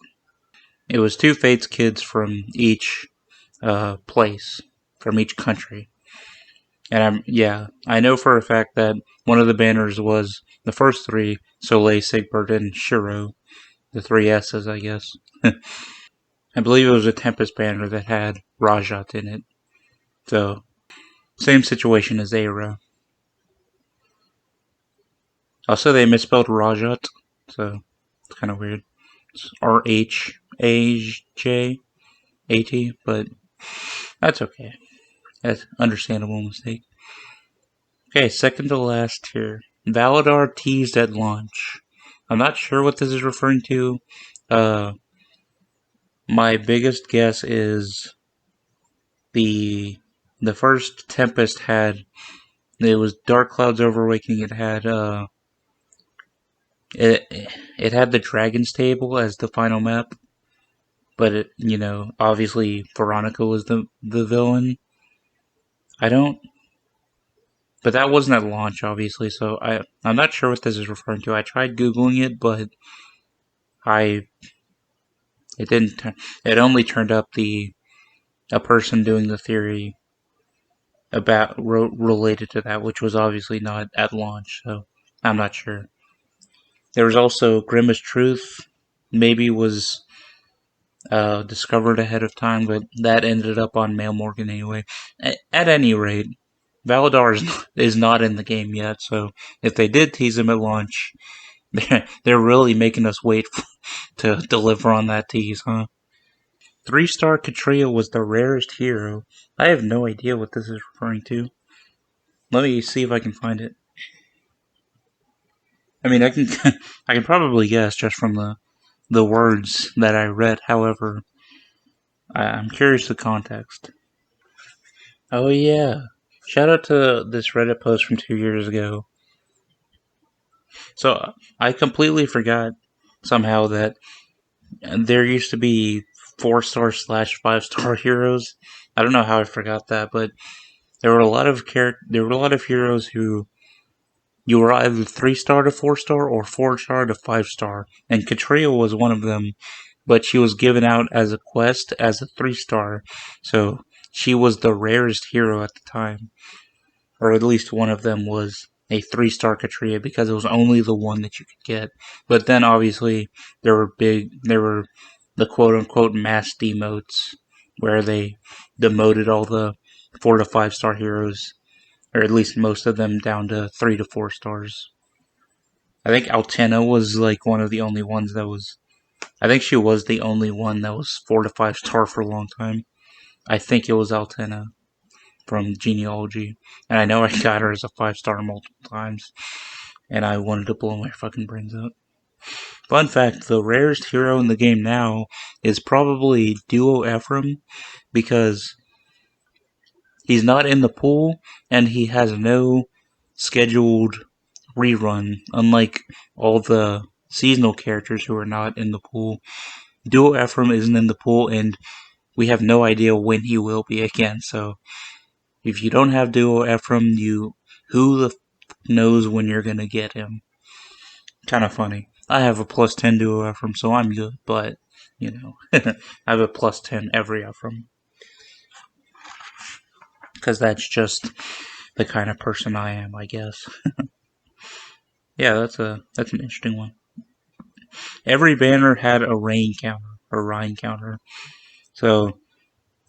It was two Fates kids from each place, from each country. And I know for a fact that one of the banners was the first three, Soleil, Sigbert, and Shiro. The three S's, I guess. I believe it was a Tempest banner that had Rajat in it. So, same situation as Aira. Also, they misspelled Rajat, so it's kind of weird. It's R-H-A-J-A-T, but that's okay. That's an understandable mistake. Okay, second to last here. Validar teased at launch. I'm not sure what this is referring to. My biggest guess is the first Tempest had... It was Dark Clouds Over Awakening. It had it had the Dragon's Table as the final map, but obviously Veronica was the villain. But that wasn't at launch, obviously, so I'm not sure what this is referring to. I tried Googling it, but it didn't. It only turned up a person doing the theory about related to that, which was obviously not at launch, so I'm not sure. There was also Grimmest Truth, maybe was discovered ahead of time, but that ended up on Mail Morgan anyway. At any rate, Validar is not in the game yet, so if they did tease him at launch, they're really making us wait to deliver on that tease, huh? 3-star Quadelia was the rarest hero. I have no idea what this is referring to. Let me see if I can find it. I mean, I can I can probably guess just from the words that I read. However, I'm curious the context. Oh yeah, shout out to this Reddit post from 2 years ago. So I completely forgot somehow that there used to be 4-star / 5-star heroes. I don't know how I forgot that, but there were a lot of heroes who you were either 3-star to 4-star or 4-star to 5-star, and Quadelia was one of them. But she was given out as a quest as a 3-star, so she was the rarest hero at the time, or at least one of them was a 3-star Quadelia because it was only the one that you could get. But then obviously there were the quote unquote mass demotes where they demoted all the 4 to 5-star heroes, or at least most of them, down to 3 to 4 stars. I think Altena was like one of the only ones that was. I think she was the only one that was 4 to 5-star for a long time. I think it was Altena from Genealogy, and I know I got her as a 5-star multiple times, and I wanted to blow my fucking brains out. Fun fact, the rarest hero in the game now is probably Duo Ephraim, because he's not in the pool, and he has no scheduled rerun, unlike all the seasonal characters who are not in the pool. Duo Ephraim isn't in the pool, and we have no idea when he will be again, so if you don't have Duo Ephraim, who the knows when you're gonna get him? Kind of funny. I have a plus 10 Duo Ephraim, so I'm good, but, I have a plus 10 every Ephraim. Because that's just the kind of person I am, I guess. Yeah, that's an interesting one. Every banner had a rain counter, so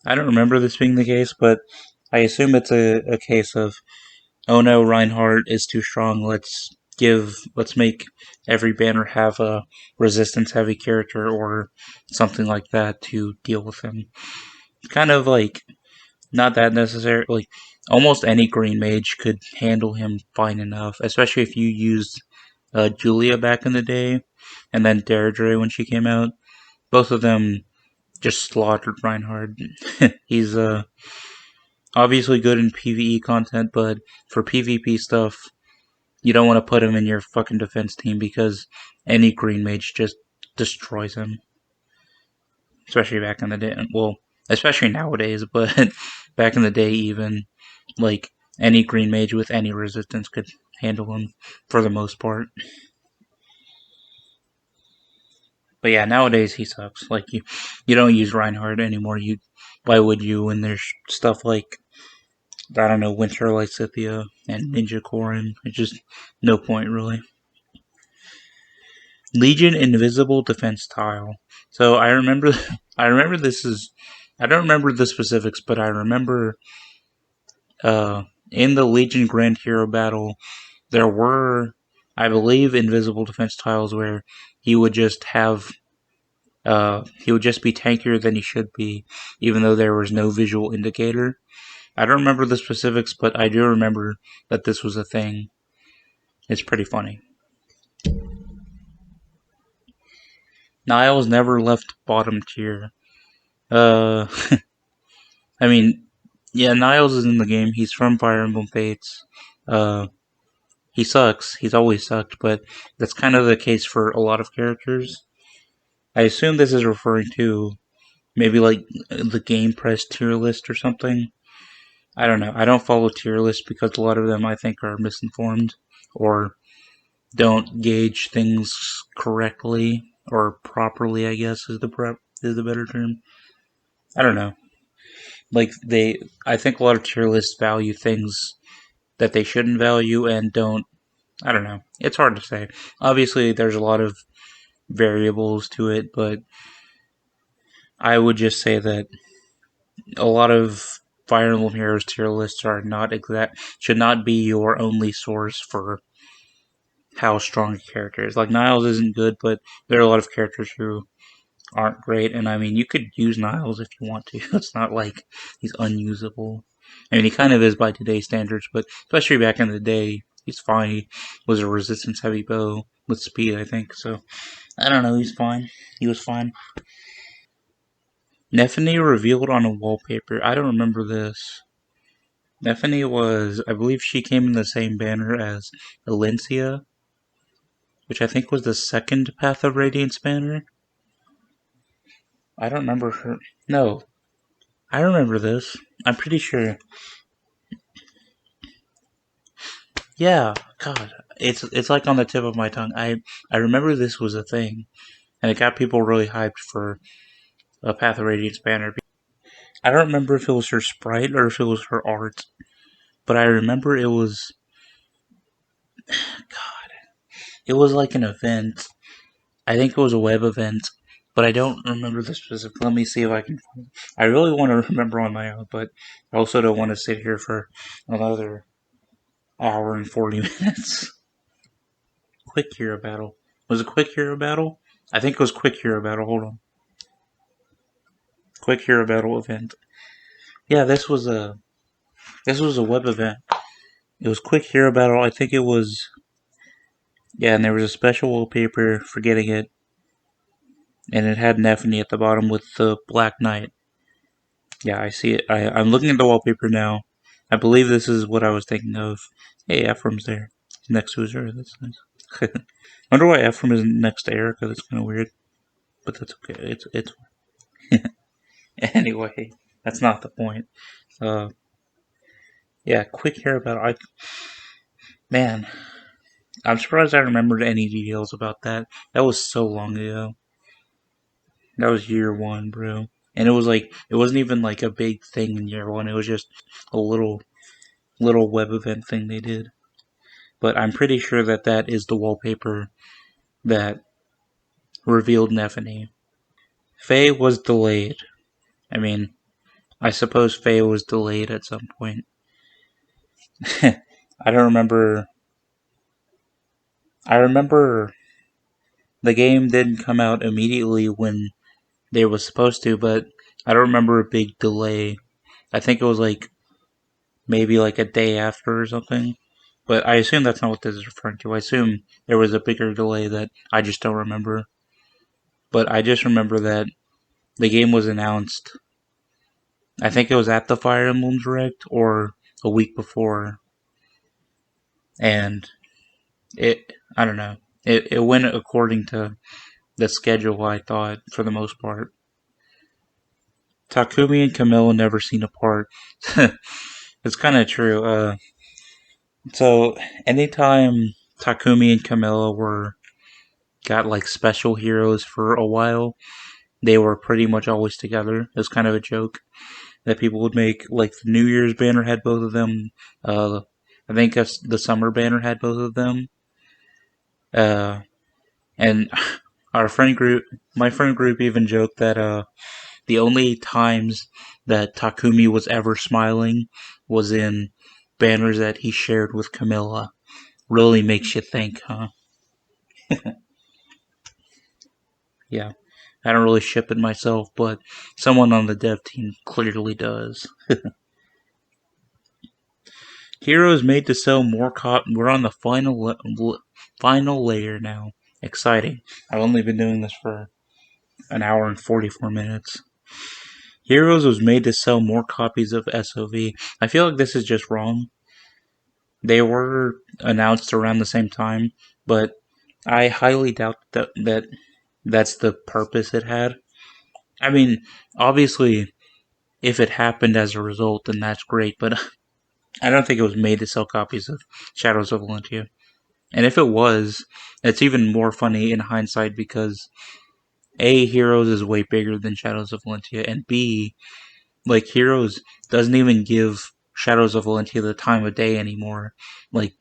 I don't remember this being the case, but I assume it's a case of, oh no, Reinhardt is too strong, let's make every banner have a resistance heavy character or something like that to deal with him. Kind of like, not that necessary, like, almost any green mage could handle him fine enough, especially if you used Julia back in the day, and then Deirdre when she came out. Both of them just slaughtered Reinhardt. He's obviously good in PvE content, but for PvP stuff, you don't want to put him in your fucking defense team because any green mage just destroys him. Especially back in the day. Well, especially nowadays, but back in the day even, like, any green mage with any resistance could handle him for the most part. But yeah, nowadays he sucks. Like, you don't use Reinhardt anymore. Why would you when there's stuff like, I don't know, Winter Lysithea and Ninja Corrin? It's just no point, really. Legion Invisible Defense Tile. So I remember this is, I don't remember the specifics, but I remember in the Legion Grand Hero battle, there were, I believe, invisible defense tiles where he would just be tankier than he should be, even though there was no visual indicator. I don't remember the specifics, but I do remember that this was a thing. It's pretty funny. Niles never left bottom tier. I mean, yeah, Niles is in the game. He's from Fire Emblem Fates. He sucks. He's always sucked, but that's kind of the case for a lot of characters. I assume this is referring to maybe like the Game Press tier list or something. I don't know. I don't follow tier lists because a lot of them I think are misinformed or don't gauge things correctly or properly, I guess is the better term. I don't know. Like, I think a lot of tier lists value things that they shouldn't value and don't. I don't know. It's hard to say. Obviously, there's a lot of variables to it, but I would just say that a lot of Fire Emblem Heroes tier lists are should not be your only source for how strong a character is. Like, Niles isn't good, but there are a lot of characters who aren't great. And I mean, you could use Niles if you want to. It's not like he's unusable. I mean, he kind of is by today's standards, but especially back in the day, he's fine. He was a resistance heavy bow with speed, I think. So I don't know. He's fine. He was fine. Nephany revealed on a wallpaper. I don't remember this. Nephany was, I believe she came in the same banner as Alencia, which I think was the second Path of Radiance banner. I don't remember her. No, I remember this. I'm pretty sure. Yeah, God, it's like on the tip of my tongue. I remember this was a thing, and it got people really hyped for a Path of Radiance banner. I don't remember if it was her sprite or if it was her art, but I remember it was. God, it was like an event. I think it was a web event, but I don't remember the specific. Let me see if I can. I really want to remember on my own, but I also don't want to sit here for another hour and 40 minutes. Quick hero battle. Was it quick hero battle? I think it was quick hero battle. Hold on. Quick hero battle event. Yeah, this was a web event. It was quick hero battle. I think it was. Yeah, and there was a special wallpaper for getting it, and it had Nephany at the bottom with the Black Knight. Yeah, I see it. I'm looking at the wallpaper now. I believe this is what I was thinking of. Hey, Ephraim's there. Next to his That's nice. I wonder why Ephraim isn't next to Erica. That's kind of weird. But that's okay. It's Anyway, that's not the point. Yeah, quick hair about Man, I'm surprised I remembered any details about that. That was so long ago. That was year one, bro. And it wasn't even like a big thing in year one. It was just a little web event thing they did. But I'm pretty sure that is the wallpaper that revealed Nephany. FEH was delayed. I mean, I suppose FEH was delayed at some point. I don't remember. I remember the game didn't come out immediately when they were supposed to, but I don't remember a big delay. I think it was like maybe like a day after or something. But I assume that's not what this is referring to. I assume there was a bigger delay that I just don't remember. But I just remember that the game was announced. I think it was at the Fire Emblem Direct or a week before. And I don't know. It went according to the schedule, I thought, for the most part. Takumi and Camilla never seen apart. It's kind of true. So anytime Takumi and Camilla got like special heroes for a while, they were pretty much always together. It was kind of a joke that people would make. Like the New Year's banner had both of them. I think the summer banner had both of them. And my friend group even joked that the only times that Takumi was ever smiling was in banners that he shared with Camilla. Really makes you think, huh? Yeah. I don't really ship it myself, but someone on the dev team clearly does. Heroes made to sell more We're on the final layer now. Exciting. I've only been doing this for an hour and 44 minutes. Heroes was made to sell more copies of SOV. I feel like this is just wrong. They were announced around the same time, but I highly doubt that's the purpose it had. I mean, obviously, if it happened as a result, then that's great, but I don't think it was made to sell copies of Shadows of Valentia. And if it was, it's even more funny in hindsight because A, Heroes is way bigger than Shadows of Valentia, and B, like, Heroes doesn't even give Shadows of Valentia the time of day anymore. Like,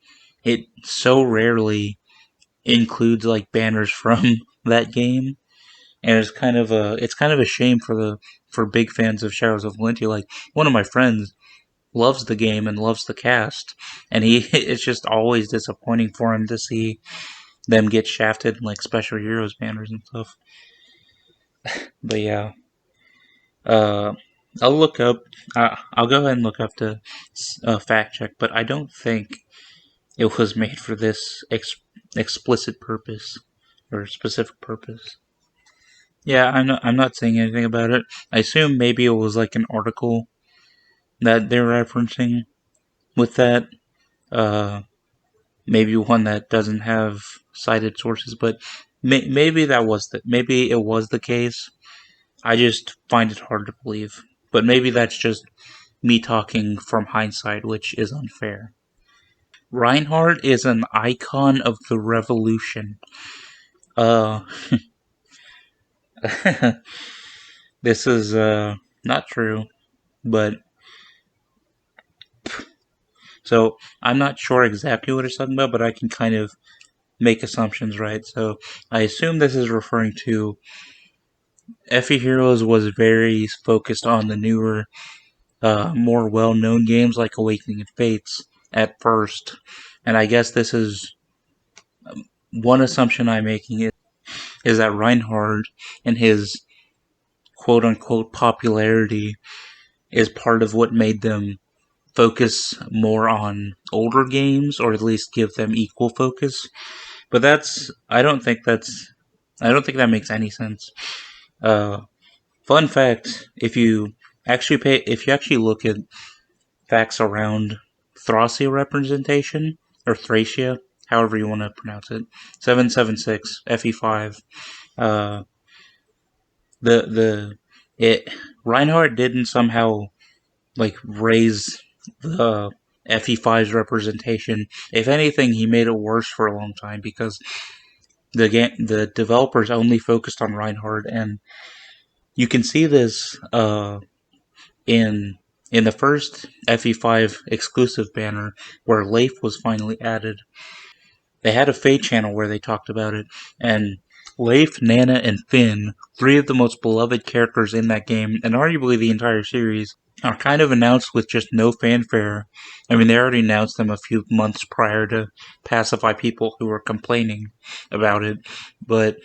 it so rarely includes, like, banners from that game. And it's kind of a shame for big fans of Shadows of Valentia. Like, one of my friends loves the game and loves the cast, and it's just always disappointing for him to see them get shafted in like special heroes banners and stuff. But yeah, I'll look up. I'll go ahead and look up the fact check, but I don't think it was made for this explicit purpose or specific purpose. Yeah, I'm not saying anything about it. I assume maybe it was like an article that they're referencing with that. Uh, maybe one that doesn't have cited sources, but maybe maybe it was the case. I just find it hard to believe. But maybe that's just me talking from hindsight, which is unfair. Reinhardt is an icon of the revolution. Uh, this is not true, but so I'm not sure exactly what it's talking about, but I can kind of make assumptions, right? So I assume this is referring to FE Heroes was very focused on the newer, more well-known games like Awakening and Fates at first, and I guess this is one assumption I'm making is that Reinhardt and his quote-unquote popularity is part of what made them focus more on older games, or at least give them equal focus. But I don't think that makes any sense. Uh, Fun fact: if you actually look at facts around Thracia representation or Thracia, however you want to pronounce it, 776 FE5. Uh, the it Reinhardt didn't somehow like raise the FE5's representation. If anything, he made it worse for a long time because the developers only focused on Reinhardt, and you can see this in the first FE5 exclusive banner where Leif was finally added. They had a Fate channel where they talked about it, and Leif, Nana, and Finn, three of the most beloved characters in that game, and arguably the entire series, are kind of announced with just no fanfare. I mean, they already announced them a few months prior to pacify people who were complaining about it, but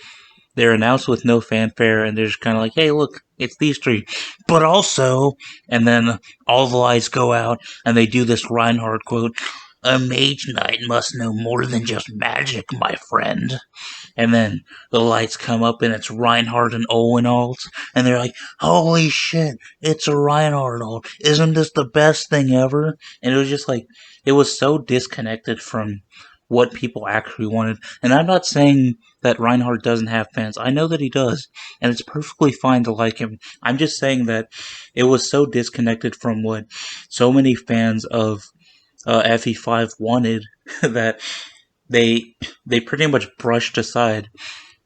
they're announced with no fanfare, and they're just kind of like, hey, look, it's these three. But also, and then all the lights go out, and they do this Reinhardt quote, a mage knight must know more than just magic, my friend. And then the lights come up, and it's Reinhardt and Owen alt, and they're like, holy shit, it's a Reinhardt alt. Isn't this the best thing ever? And it was just like, it was so disconnected from what people actually wanted. And I'm not saying that Reinhardt doesn't have fans. I know that he does, and it's perfectly fine to like him. I'm just saying that it was so disconnected from what so many fans of FE5 wanted that they pretty much brushed aside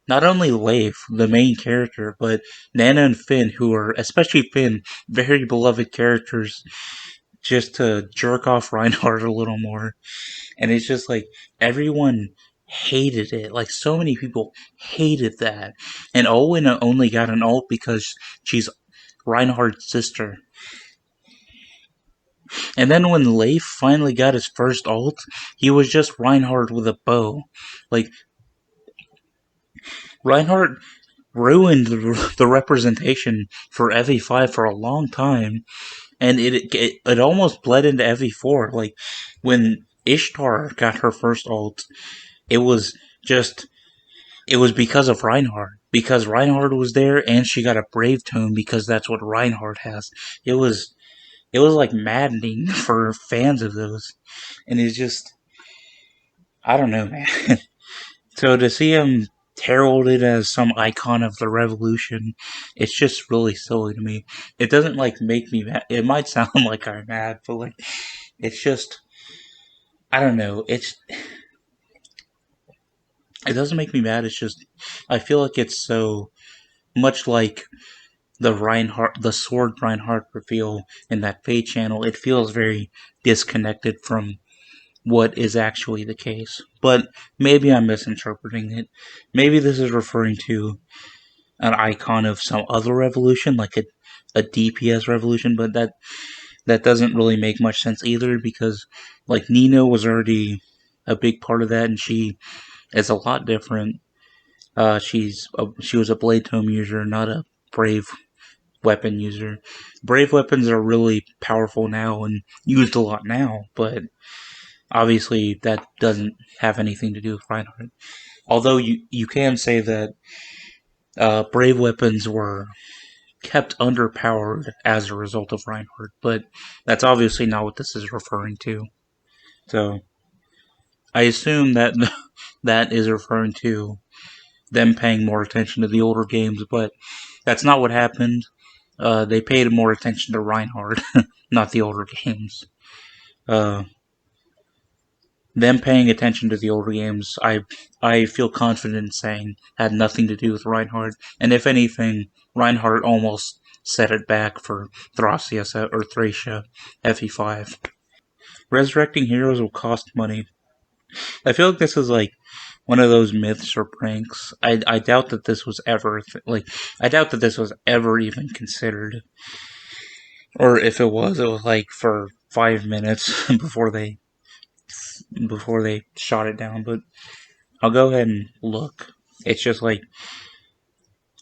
not only Leif, the main character, but Nana and Finn, who are, especially Finn, very beloved characters, just to jerk off Reinhardt a little more. And it's just like everyone hated it. Like so many people hated that. And Owen only got an ult because she's Reinhardt's sister. And then when Leif finally got his first ult, he was just Reinhardt with a bow. Like Reinhardt ruined the representation for FE5 for a long time, and it almost bled into FE4. Like when Ishtar got her first ult, it was just it was because of Reinhardt. Because Reinhardt was there, and she got a Brave Tome because that's what Reinhardt has. It was like maddening for fans of those, and it's just I don't know, man. So to see him heralded as some icon of the revolution, it's just really silly to me. It doesn't like make me mad. It might sound like I'm mad, but like it's just I don't know. It doesn't make me mad. It's just I feel like it's so much like the sword Reinhardt reveal in that Fate channel. It feels very disconnected from what is actually the case. But maybe I'm misinterpreting it. Maybe this is referring to an icon of some other revolution, like a DPS revolution, but that doesn't really make much sense either because like Nino was already a big part of that, and she is a lot different. She was a blade tome user, not a brave weapon user. Brave weapons are really powerful now and used a lot now, but obviously that doesn't have anything to do with Reinhardt. Although you can say that brave weapons were kept underpowered as a result of Reinhardt, but that's obviously not what this is referring to. So I assume that that is referring to them paying more attention to the older games, but that's not what happened. They paid more attention to Reinhardt, not the older games. Uh, them paying attention to the older games, I feel confident in saying, had nothing to do with Reinhardt, and if anything, Reinhardt almost set it back for Thracia or Thracia FE5. Resurrecting heroes will cost money. I feel like this is like one of those myths or pranks. I doubt that this was ever I doubt that this was ever even considered, or if it was like for 5 minutes before they shot it down. But I'll go ahead and look. It's just like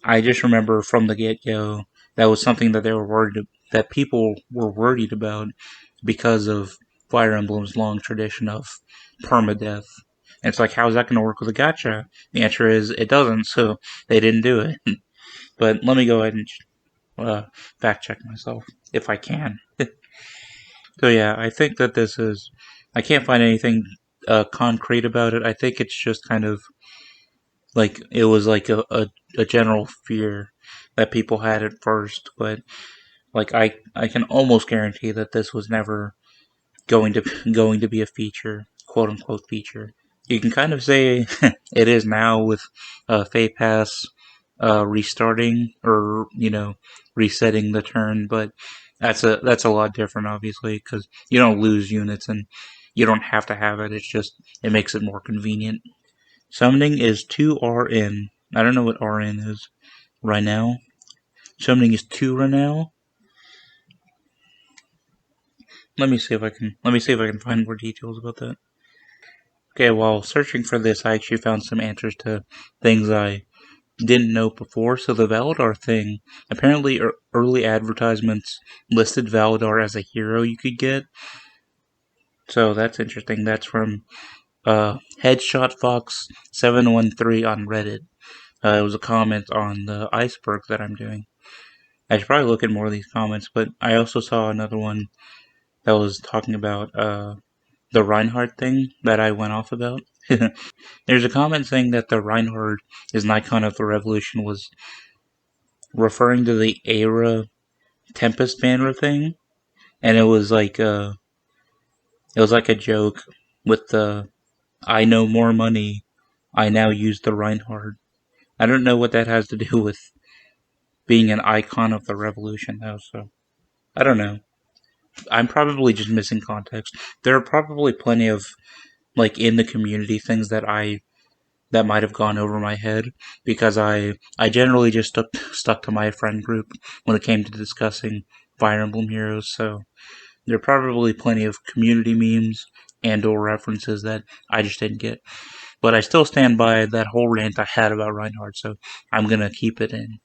I just remember from the get go that was something that they were that people were worried about because of Fire Emblem's long tradition of permadeath. And it's like, how's that going to work with a gacha? The answer is it doesn't, so they didn't do it. But let me go ahead and fact check myself if I can. So yeah, I think that this is. I can't find anything concrete about it. I think it's just kind of like it was like a general fear that people had at first, but like I can almost guarantee that this was never going to be a feature, quote unquote feature. You can kind of say it is now with Fate Pass restarting or resetting the turn, but that's a lot different, obviously, because you don't lose units and you don't have to have it. It's just it makes it more convenient. Summoning is 2 RN. I don't know what RN is right now. Summoning is 2 right now. Let me see if I can find more details about that. Okay, while searching for this, I actually found some answers to things I didn't know before. So the Validar thing, apparently early advertisements listed Validar as a hero you could get. So that's interesting. That's from Headshot Fox 713 on Reddit. It was a comment on the Iceberg that I'm doing. I should probably look at more of these comments, but I also saw another one that was talking about the Reinhardt thing that I went off about. There's a comment saying that the Reinhardt is an icon of the revolution was referring to the Era Tempest Banner thing, and it was like a joke with the I know more money, I now use the Reinhardt. I don't know what that has to do with being an icon of the revolution though, so I don't know. I'm probably just missing context. There are probably plenty of like in the community things that might have gone over my head because I generally just stuck to my friend group when it came to discussing Fire Emblem heroes. So there are probably plenty of community memes and or references that I just didn't get. But I still stand by that whole rant I had about Reinhardt, so I'm gonna keep it in.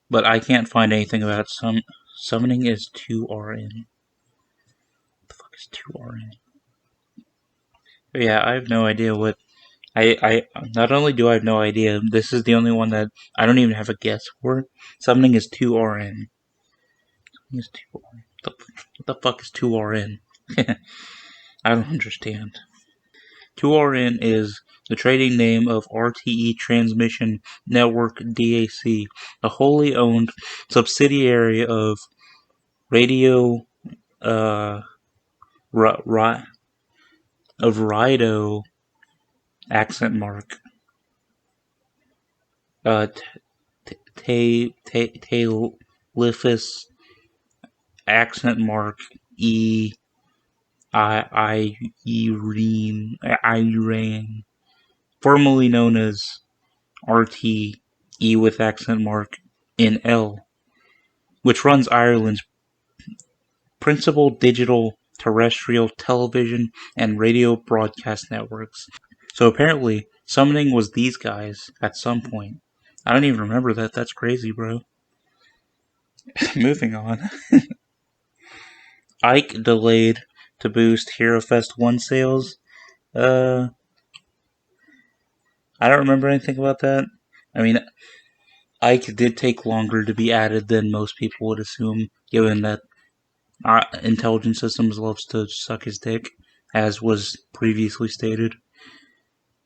But I can't find anything about summoning is 2 RN. What the fuck is 2 RN? But yeah, I have no idea what I not only do I have no idea, this is the only one that I don't even have a guess for. Summoning is 2 RN. Summoning is 2 RN. What the fuck is 2 RN? I don't understand. 2RN is the trading name of RTE Transmission Network DAC, a wholly owned subsidiary of Radio of Rido accent mark Tailifus accent mark Irene, formerly known as RTE with accent mark in L, which runs Ireland's principal digital terrestrial, television, and radio broadcast networks. So apparently, summoning was these guys at some point. I don't even remember that. That's crazy, bro. Moving on. Ike delayed to boost Hero Fest 1 sales. I don't remember anything about that. I mean, Ike did take longer to be added than most people would assume, given that Intelligent Systems loves to suck his dick, as was previously stated.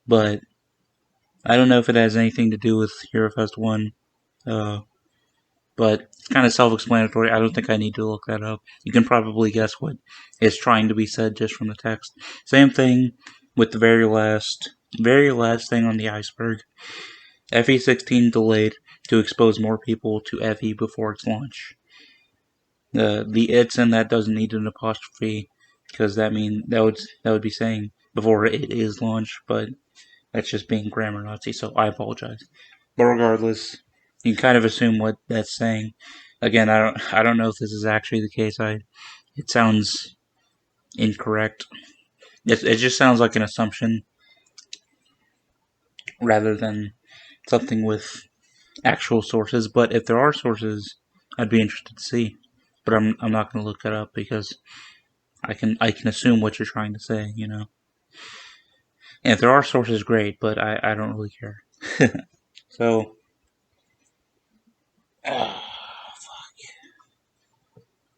But I don't know if it has anything to do with Hero Fest 1. But it's kind of self-explanatory. I don't think I need to look that up. You can probably guess what is trying to be said just from the text. Same thing with the very last thing on the iceberg. FE16 delayed to expose more people to FE before its launch. The "it's" in that doesn't need an apostrophe because that would be saying before it is launched, but that's just being grammar Nazi. So I apologize. But regardless, you can kind of assume what that's saying. Again, I don't know if this is actually the case. It sounds incorrect. It just sounds like an assumption rather than something with actual sources. But if there are sources, I'd be interested to see. But I'm not going to look that up because I can assume what you're trying to say, you know. And if there are sources, great. But I don't really care. So.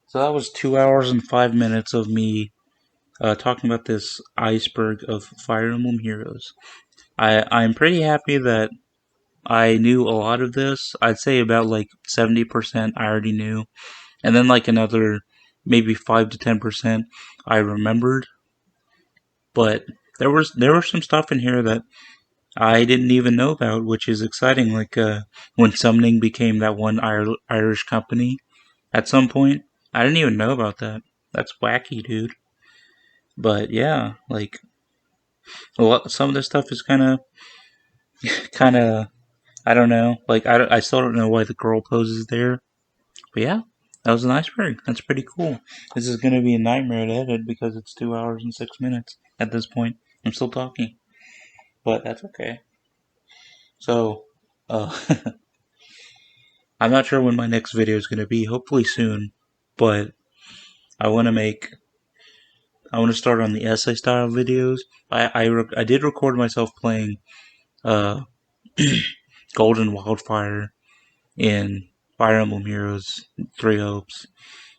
So that was 2 hours and 5 minutes of me talking about this iceberg of Fire Emblem Heroes. I'm pretty happy that I knew a lot of this. I'd say about like 70% I already knew. And then like another maybe 5 to 10% I remembered. But there was some stuff in here that I didn't even know about, which is exciting. Like when summoning became that one Irish company at some point. I didn't even know about that. That's wacky, dude. But yeah, like some of this stuff is kind of, I don't know. Like I still don't know why the girl poses there. But yeah, that was an iceberg. That's pretty cool. This is gonna be a nightmare to edit because it's 2 hours and 6 minutes at this point. I'm still talking, but that's okay. So, I'm not sure when my next video is gonna be. Hopefully soon, but I want to start on the essay style videos. I did record myself playing Golden Wildfire in Fire Emblem Heroes 3 Hopes.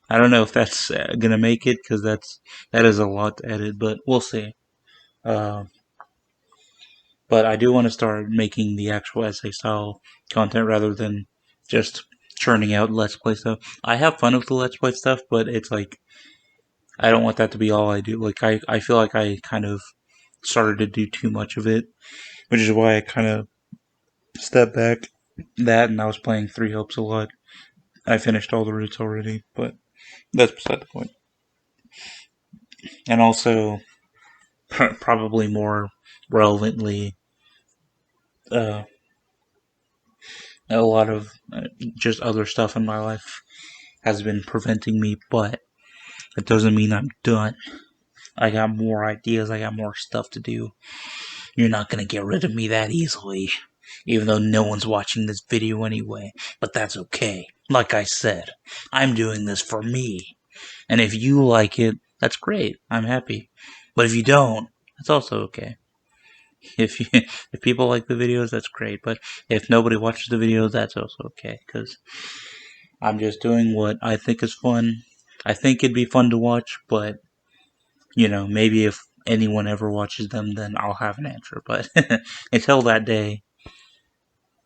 I don't know if that's gonna make it because that is a lot to edit, but we'll see. But I do want to start making the actual essay style content rather than just churning out Let's Play stuff. I have fun with the Let's Play stuff, but it's like I don't want that to be all I do. Like I feel like I kind of started to do too much of it, which is why I kind of stepped back that, and I was playing 3 Hopes a lot. I finished all the routes already, but that's beside the point. And also, probably more relevantly, a lot of just other stuff in my life has been preventing me, but that doesn't mean I'm done. I got more ideas, I got more stuff to do. You're not gonna get rid of me that easily, even though no one's watching this video anyway, but that's okay. Like I said, I'm doing this for me. And if you like it, that's great. I'm happy. But if you don't, that's also okay. If people like the videos, that's great. But if nobody watches the videos, that's also okay. Because I'm just doing what I think is fun. I think it'd be fun to watch, but, you know, maybe if anyone ever watches them, then I'll have an answer. But until that day,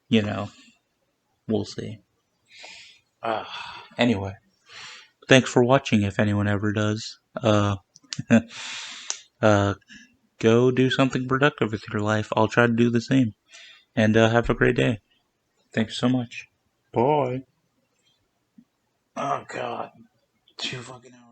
you know, we'll see. Anyway, thanks for watching if anyone ever does. Go do something productive with your life. I'll try to do the same. And have a great day. Thanks so much. Bye. Oh, God. 2 fucking hours.